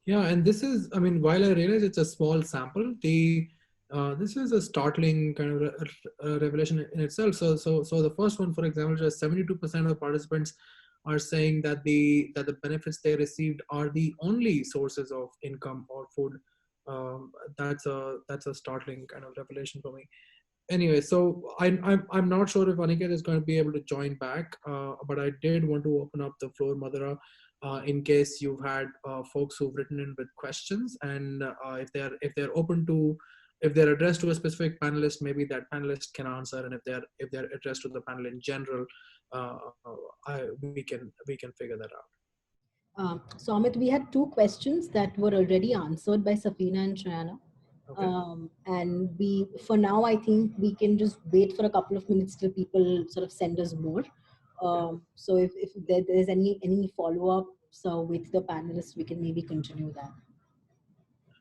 Yeah, and this is, I mean, while I realize it's a small sample, this is a startling kind of revelation in itself. So the first one, for example, just 72% of participants are saying that the benefits they received are the only sources of income or food. That's a startling kind of revelation for me. Anyway, so I'm not sure if Aniket is going to be able to join back, but I did want to open up the floor, Madhura, in case you've had folks who've written in with questions, and if they're open to, if they're addressed to a specific panelist, maybe that panelist can answer, and if they're addressed to the panel in general, we can figure that out. So Amit, we had two questions that were already answered by Safina and Shayana. Okay. And for now, I think we can just wait for a couple of minutes till people sort of send us more. So if there's any follow-up, so with the panelists, we can maybe continue that.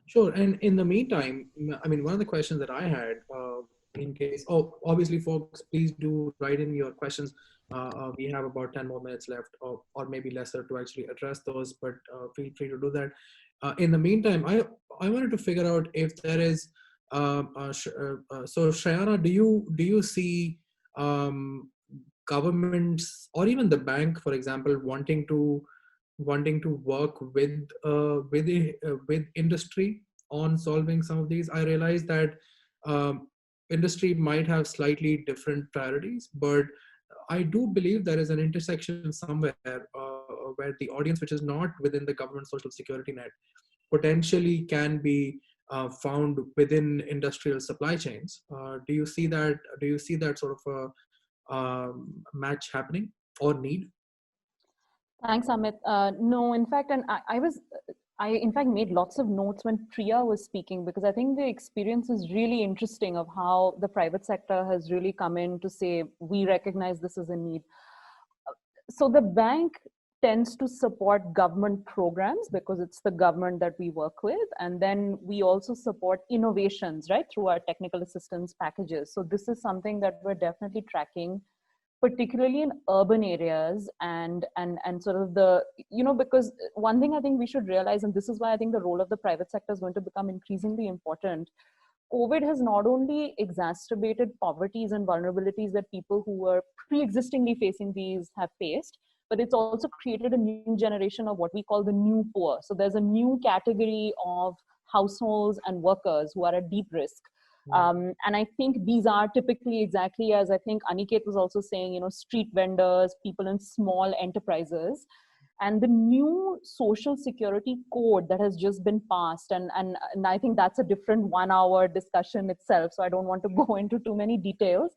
Sure. And in the meantime, I mean, one of the questions that I had, in case, obviously, folks, please do write in your questions. We have about 10 more minutes left, or maybe lesser, to actually address those, but feel free to do that. In the meantime, I wanted to figure out if there is, so Shayana, do you see governments or even the bank, for example, wanting to work with industry on solving some of these? I realize that industry might have slightly different priorities, but I do believe there is an intersection somewhere where the audience, which is not within the government social security net, potentially can be found within industrial supply chains. Do you see that? Do you see that sort of a match happening or need? Thanks, Amit. No, in fact, and I in fact made lots of notes when Priya was speaking, because I think the experience is really interesting of how the private sector has really come in to say, we recognize this as a need. So the bank tends to support government programs because it's the government that we work with. And then we also support innovations, right, through our technical assistance packages. So this is something that we're definitely tracking, particularly in urban areas and sort of the, because one thing I think we should realize, and this is why I think the role of the private sector is going to become increasingly important. COVID has not only exacerbated poverties and vulnerabilities that people who were pre-existingly facing these have faced, but it's also created a new generation of what we call the new poor. So there's a new category of households and workers who are at deep risk. And I think these are typically, exactly as I think Aniket was also saying, street vendors, people in small enterprises. And the new social security code that has just been passed, and I think that's a different 1-hour discussion itself, so I don't want to go into too many details,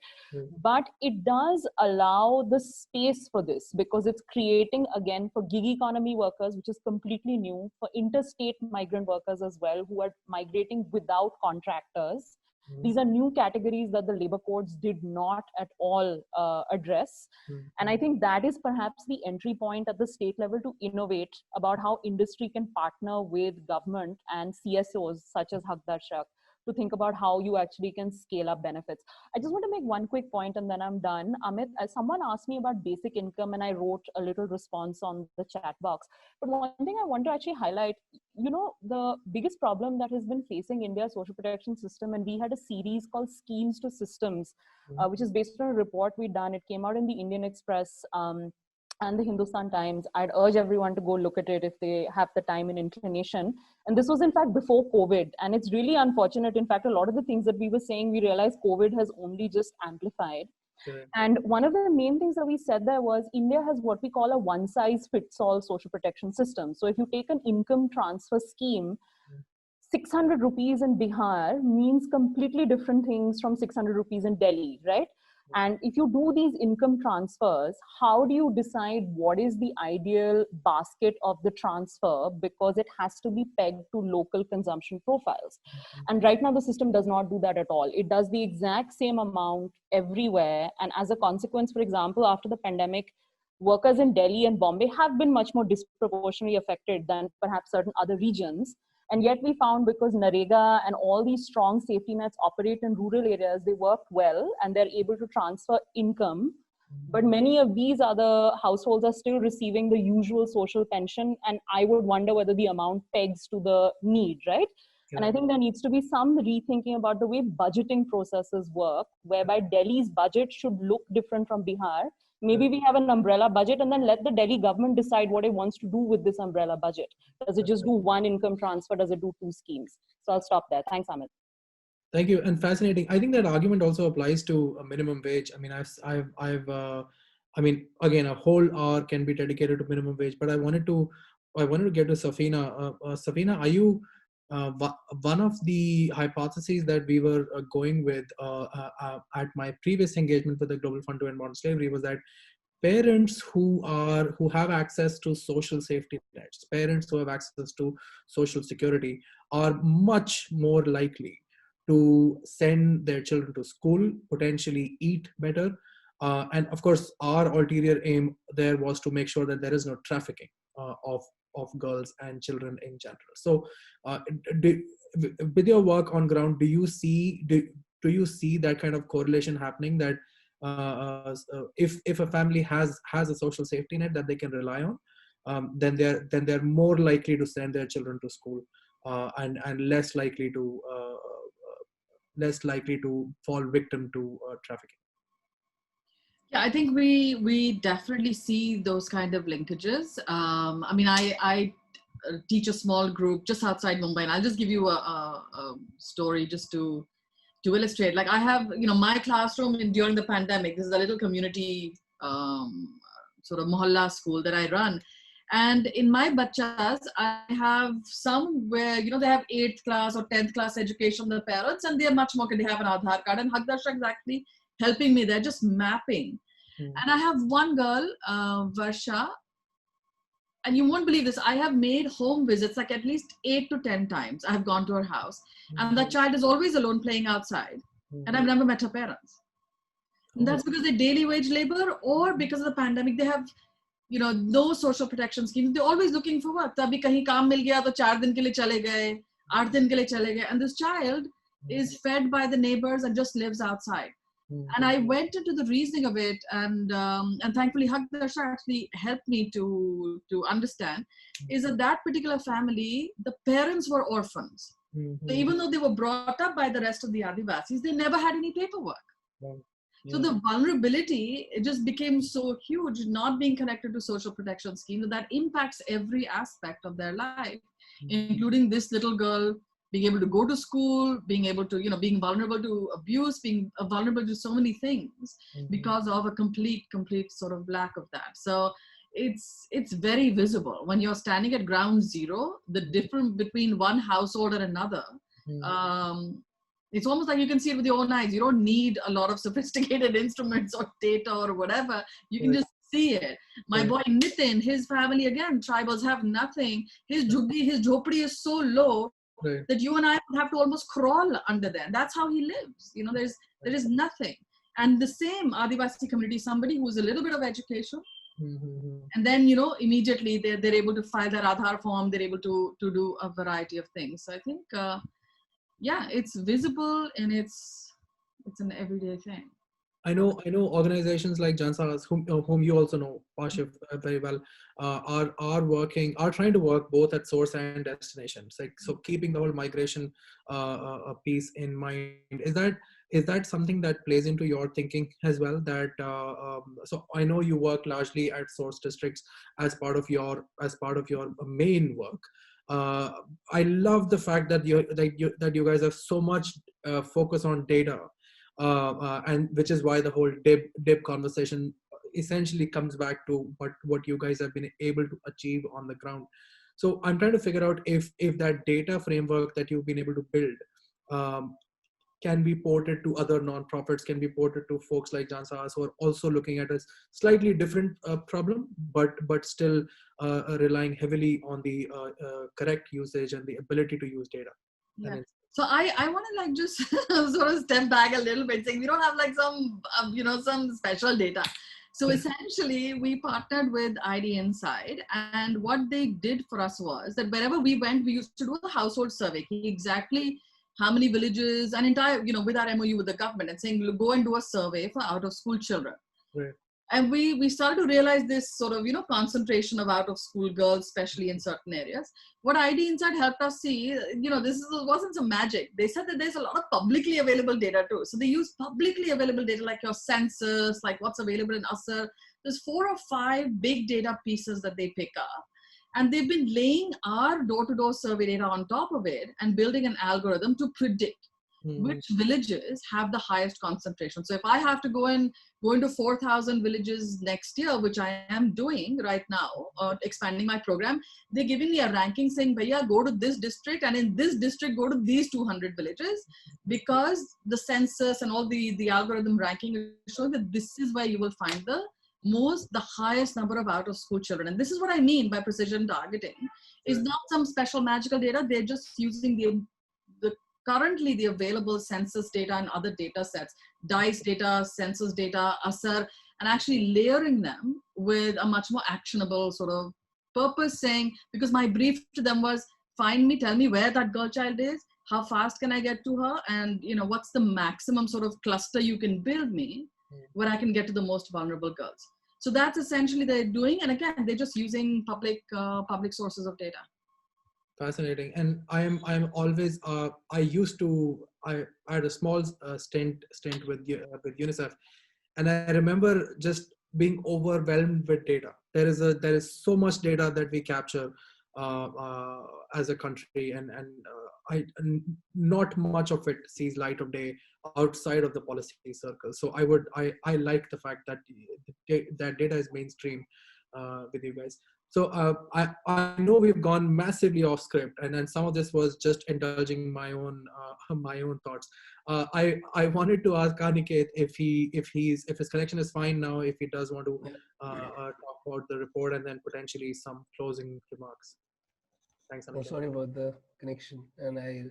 but it does allow the space for this, because it's creating, again, for gig economy workers, which is completely new, for interstate migrant workers as well, who are migrating without contractors. These are new categories that the labor codes did not at all address. And I think that is perhaps the entry point at the state level to innovate about how industry can partner with government and CSOs such as Haqdarshak to think about how you actually can scale up benefits. I just want to make one quick point and then I'm done. Amit, someone asked me about basic income and I wrote a little response on the chat box. But one thing I want to actually highlight, the biggest problem that has been facing India's social protection system, and we had a series called Schemes to Systems, which is based on a report we'd done. It came out in the Indian Express and the Hindustan Times. I'd urge everyone to go look at it if they have the time and inclination. And this was in fact before COVID. And it's really unfortunate. In fact, a lot of the things that we were saying, we realized COVID has only just amplified. Correct. And one of the main things that we said there was India has what we call a one size fits all social protection system. So if you take an income transfer scheme, 600 rupees in Bihar means completely different things from 600 rupees in Delhi, right? And if you do these income transfers, how do you decide what is the ideal basket of the transfer? Because it has to be pegged to local consumption profiles. And right now, the system does not do that at all. It does the exact same amount everywhere. And as a consequence, for example, after the pandemic, workers in Delhi and Bombay have been much more disproportionately affected than perhaps certain other regions. And yet we found because Narega and all these strong safety nets operate in rural areas, they work well and they're able to transfer income. But many of these other households are still receiving the usual social pension. And I would wonder whether the amount pegs to the need, right? And I think there needs to be some rethinking about the way budgeting processes work, whereby Delhi's budget should look different from Bihar. Maybe we have an umbrella budget and then let the Delhi government decide what it wants to do with this umbrella budget. Does it just do one income transfer? Does it do two schemes? So I'll stop there. Thanks, Amit. Thank you. And fascinating. I think that argument also applies to a minimum wage. I mean, I mean, again, a whole hour can be dedicated to minimum wage, but I wanted to get to Safina. Safina, are you, one of the hypotheses that we were going with at my previous engagement with the Global Fund to End Modern Slavery was that parents who have access to social safety nets, parents who have access to social security, are much more likely to send their children to school, potentially eat better. And of course, our ulterior aim there was to make sure that there is no trafficking of girls and children in general. So with your work on ground, do you see that kind of correlation happening, that if a family has a social safety net that they can rely on, then they're more likely to send their children to school, and less likely to fall victim to trafficking? Yeah, I think we definitely see those kind of linkages. I mean, I teach a small group just outside Mumbai, and I'll just give you a story just to illustrate. Like I have, my classroom during the pandemic, this is a little community sort of mohalla school that I run. And in my bachas, I have some where, they have 8th class or 10th class education, the parents, and they're much more, they have an Aadhaar card. And Haqdarshak is actually helping me. They're just mapping. And I have one girl, Varsha, and you won't believe this, I have made home visits like at least 8 to 10 times. I have gone to her house, and the child is always alone playing outside, and I've never met her parents. And that's because they're daily wage labor, or because of the pandemic, they have, no social protection schemes. They're always looking for work. Tabhi kahin kaam mil gaya, to 4 din ke liye chale gaye, 8 din ke liye chale gaye. And this child is fed by the neighbors and just lives outside. And I went into the reasoning of it, and thankfully Haqdarshak actually helped me to understand, is that particular family, the parents were orphans. So even though they were brought up by the rest of the Adivasis, they never had any paperwork. So the vulnerability, it just became so huge, not being connected to social protection schemes, that impacts every aspect of their life, including this little girl being able to go to school, being able to, being vulnerable to abuse, being vulnerable to so many things because of a complete sort of lack of that. So it's very visible when you're standing at ground zero, the difference between one household and another. It's almost like you can see it with your own eyes. You don't need a lot of sophisticated instruments or data or whatever. You can just see it. My boy Nitin, his family, again, tribals have nothing. His jhuggi, his jhopdi is so low that you and I would have to almost crawl under there. That's how he lives. There is nothing. And the same Adivasi community, somebody who's a little bit of education, and then, immediately they're able to file their Aadhaar form. They're able to do a variety of things. So I think, it's visible, and it's an everyday thing. I know organizations like Jansaras, whom you also know, Pashif, very well, are trying to work both at source and destination. So keeping the whole migration piece in mind, is that something that plays into your thinking as well? That so I know you work largely at source districts as part of your main work. I love the fact that you guys have so much focus on data. and which is why the whole dib conversation essentially comes back to what you guys have been able to achieve on the ground. So I'm trying to figure out if that data framework that you've been able to build um, can be ported to other nonprofits, can be ported to folks like Jansas who are also looking at a slightly different problem, but still relying heavily on the correct usage and the ability to use data. Yeah. And So I want to like just sort of step back a little bit, saying we don't have like some some special data. So essentially, we partnered with ID Inside, and what they did for us was that wherever we went, we used to do a household survey, exactly how many villages, an entire, with our MOU with the government, and saying, go and do a survey for out of school children. right. And we started to realize this sort of concentration of out of school girls, especially in certain areas. What ID Insight helped us see, wasn't some magic. They said that there's a lot of publicly available data too. So they use publicly available data like your census, like what's available in USSR. There's 4 or 5 big data pieces that they pick up, and they've been laying our door-to-door survey data on top of it and building an algorithm to predict which villages have the highest concentration. So if I have to go into 4,000 villages next year, which I am doing right now, expanding my program, they're giving me a ranking saying, Bhaiya, go to this district, and in this district, go to these 200 villages, because the census and all the algorithm ranking is showing that this is where you will find the highest number of out of school children. And this is what I mean by precision targeting. It's not some special magical data. They're just using the currently the available census data and other data sets, DICE data, census data, USSR, and actually layering them with a much more actionable sort of purpose, saying, because my brief to them was, find me, tell me where that girl child is, how fast can I get to her, and what's the maximum sort of cluster you can build me where I can get to the most vulnerable girls. So that's essentially they're doing, and again, they're just using public sources of data. Fascinating. And I'm always I had a small stint with UNICEF, and I remember just being overwhelmed with data. There is so much data that we capture as a country, and not much of it sees light of day outside of the policy circle. So I like the fact that that data is mainstream with you guys. So I know we've gone massively off script, and then some of this was just indulging my own thoughts. I wanted to ask Aniket if his connection is fine now, if he does want to talk about the report, and then potentially some closing remarks. Thanks, Aniket. Oh, sorry about the connection, and I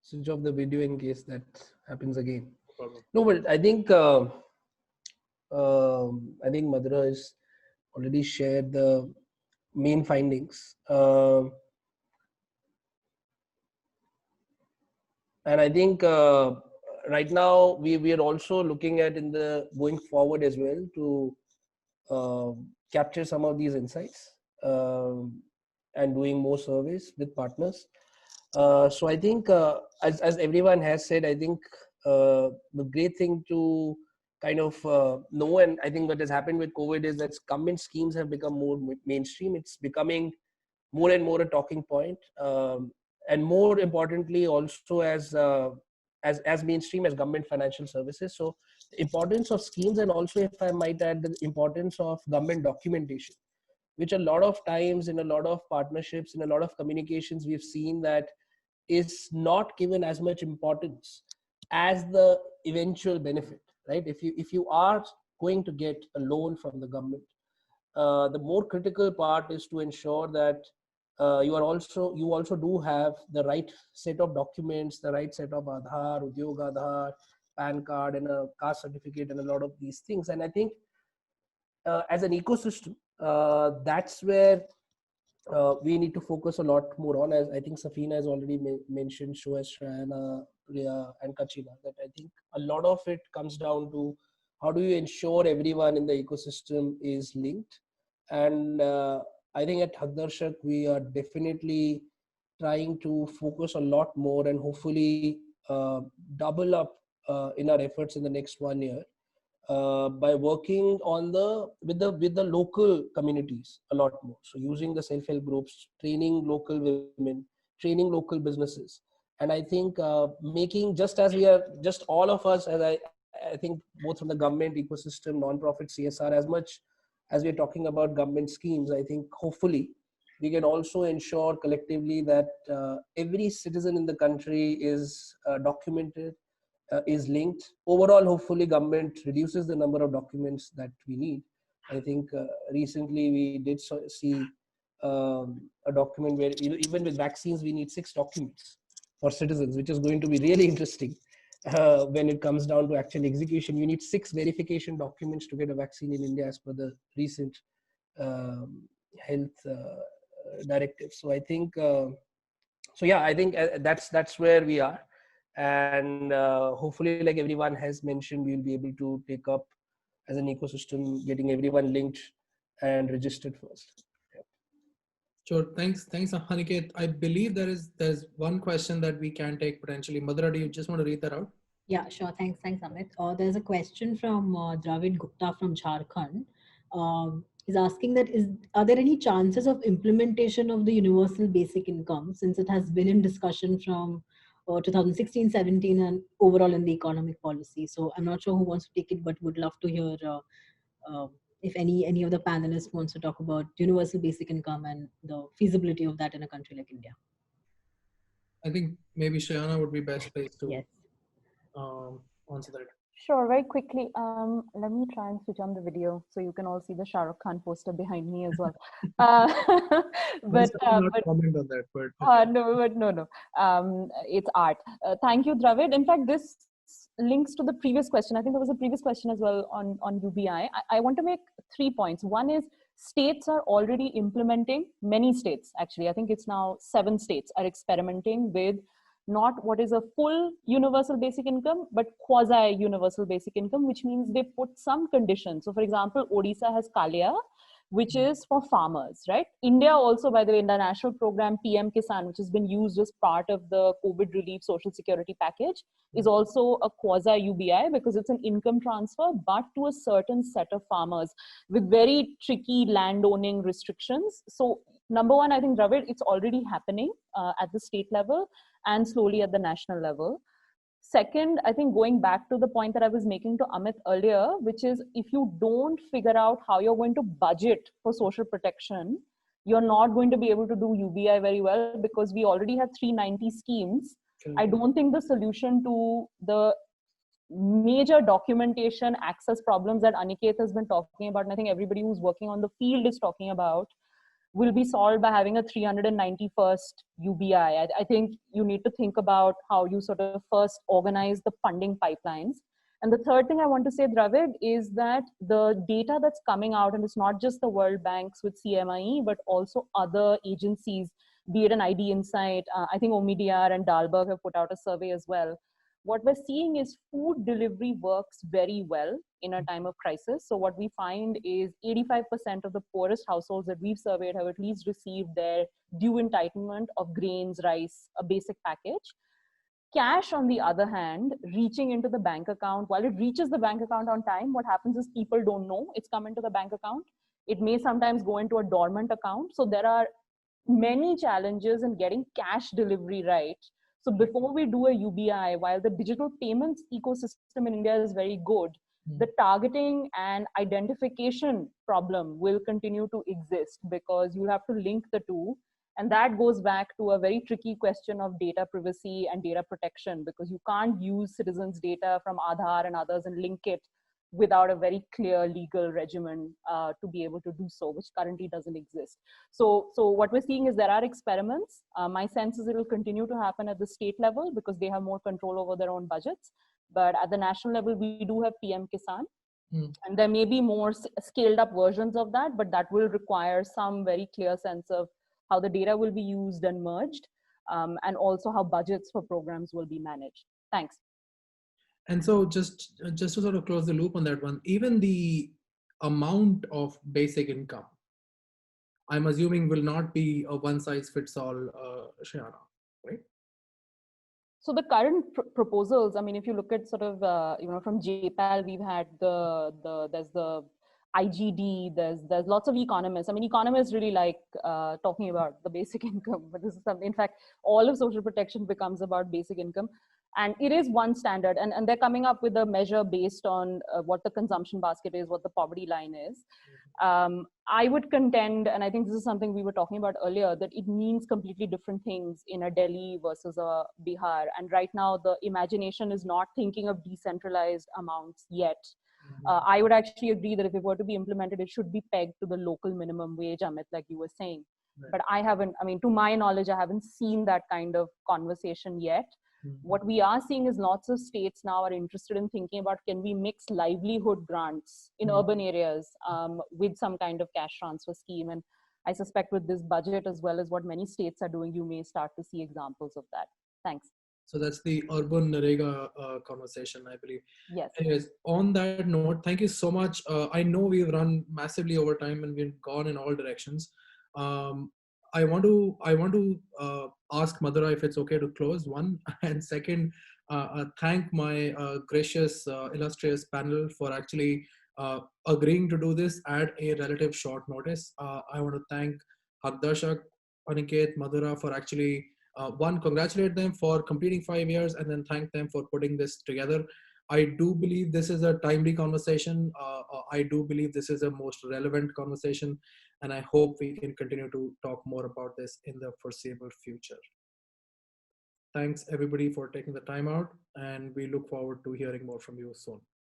switch off the video in case that happens again. No problem. No, but I think Madhura has already shared the main findings, and I think right now we are also looking at in the going forward as well to capture some of these insights and doing more surveys with partners. So I think as everyone has said, I think the great thing to kind of know, and I think what has happened with COVID is that government schemes have become more mainstream. It's becoming more and more a talking point, and more importantly also as mainstream as government financial services. So the importance of schemes, and also, if I might add, the importance of government documentation, which a lot of times in a lot of partnerships, in a lot of communications, we've seen that is not given as much importance as the eventual benefit, right? If you are going to get a loan from the government, the more critical part is to ensure that you also do have the right set of documents, the right set of Aadhaar, Udyog Aadhaar, PAN card, and a caste certificate, and a lot of these things. And I think as an ecosystem, that's where we need to focus a lot more on, as I think Safina has already mentioned, so has Shrayana, Priya, and Kachina, that I think a lot of it comes down to how do you ensure everyone in the ecosystem is linked. And I think at Haqdarshak, we are definitely trying to focus a lot more and hopefully double up in our efforts in the next 1 year. By working on with the local communities a lot more. So using the self-help groups, training local women, training local businesses, And I think making, just as we are, just all of us, as I think both from the government ecosystem, non-profit, CSR, as much as we're talking about government schemes, I think hopefully we can also ensure collectively that every citizen in the country is documented, is linked. Overall, hopefully government reduces the number of documents that we need. I think recently we did see a document where even with vaccines, we need 6 documents for citizens, which is going to be really interesting. When it comes down to actual execution, you need 6 verification documents to get a vaccine in India as per the recent health directive. So I think, so yeah, I think that's where we are. And hopefully, like everyone has mentioned, we'll be able to take up as an ecosystem, getting everyone linked and registered first. Sure. Thanks, Aniket. I believe there's one question that we can take potentially. Madhura, do you just want to read that out? Yeah, sure. Thanks, Amit. There's a question from Dravid Gupta from Jharkhand. Is asking that are there any chances of implementation of the universal basic income, since it has been in discussion from 2016-17 and overall in the economic policy? So I'm not sure who wants to take it, but would love to hear if any of the panelists wants to talk about universal basic income and the feasibility of that in a country like India. I think maybe Shayana would be best placed to Yes. answer that. Sure, very quickly. Let me try and switch on the video so you can all see the Shah Rukh Khan poster behind me as well. Not comment on that, but okay. No. It's art. Thank you, Dravid. In fact, this links to the previous question. I think there was a previous question as well on UBI. I want to make 3 points. One is states are already implementing, many states actually, I think it's now 7 states are experimenting with not what is a full universal basic income, but quasi universal basic income, which means they put some conditions. So for example, Odisha has Kalia, which is for farmers, right? India also, by the way, in the national program PM Kisan, which has been used as part of the COVID relief social security package, is also a quasi UBI because it's an income transfer, but to a certain set of farmers with very tricky land owning restrictions. So number one, I think, Dravid, it's already happening at the state level and slowly at the national level. Second, I think going back to the point that I was making to Amit earlier, which is if you don't figure out how you're going to budget for social protection, you're not going to be able to do UBI very well because we already have 390 schemes. Okay. I don't think the solution to the major documentation access problems that Aniket has been talking about, and I think everybody who's working on the field is talking about, will be solved by having a 391st UBI. I think you need to think about how you sort of first organize the funding pipelines. And the third thing I want to say, Dravid, is that the data that's coming out, and it's not just the World Banks with CMIE, but also other agencies, be it an ID Insight, I think Omidyar and Dalberg have put out a survey as well. What we're seeing is food delivery works very well in a time of crisis. So what we find is 85% of the poorest households that we've surveyed have at least received their due entitlement of grains, rice, a basic package. Cash, on the other hand, reaching into the bank account, while it reaches the bank account on time, what happens is people don't know it's come into the bank account. It may sometimes go into a dormant account. So there are many challenges in getting cash delivery right. So before we do a UBI, while the digital payments ecosystem in India is very good, the targeting and identification problem will continue to exist because you have to link the two. And that goes back to a very tricky question of data privacy and data protection, because you can't use citizens' data from Aadhaar and others and link it without a very clear legal regimen to be able to do so, which currently doesn't exist. So what we're seeing is there are experiments. My sense is it will continue to happen at the state level because they have more control over their own budgets. But at the national level, we do have PM Kisan. And there may be more scaled up versions of that, but that will require some very clear sense of how the data will be used and merged, and also how budgets for programs will be managed. Thanks. And so just to sort of close the loop on that one, even the amount of basic income, I'm assuming, will not be a one size fits all, Shayana, right? So the current proposals, I mean, if you look at sort of, from JPAL, we've had there's the IGD, there's lots of economists. I mean, economists really like talking about the basic income, but this is something, in fact, all of social protection becomes about basic income. And it is one standard, and they're coming up with a measure based on what the consumption basket is, what the poverty line is. I would contend, and I think this is something we were talking about earlier, that it means completely different things in a Delhi versus a Bihar. And right now, the imagination is not thinking of decentralized amounts yet. I would actually agree that if it were to be implemented, it should be pegged to the local minimum wage, Amit, like you were saying. Right. But I haven't, I mean, to my knowledge, I haven't seen that kind of conversation yet. What we are seeing is lots of states now are interested in thinking about, can we mix livelihood grants in urban areas with some kind of cash transfer scheme? And I suspect with this budget, as well as what many states are doing, you may start to see examples of that. Thanks. So that's the urban Narega conversation, I believe. Yes. Anyways, on that note, thank you so much. I know we've run massively over time and we've gone in all directions. I want to ask Madhura if it's okay to close, one, and second, thank my gracious, illustrious panel for actually agreeing to do this at a relative short notice. I want to thank Haqdarshak, Aniket, Madhura for actually one, congratulate them for completing 5 years, and then thank them for putting this together. I do believe this is a timely conversation. I do believe this is a most relevant conversation, and I hope we can continue to talk more about this in the foreseeable future. Thanks everybody for taking the time out, and we look forward to hearing more from you soon.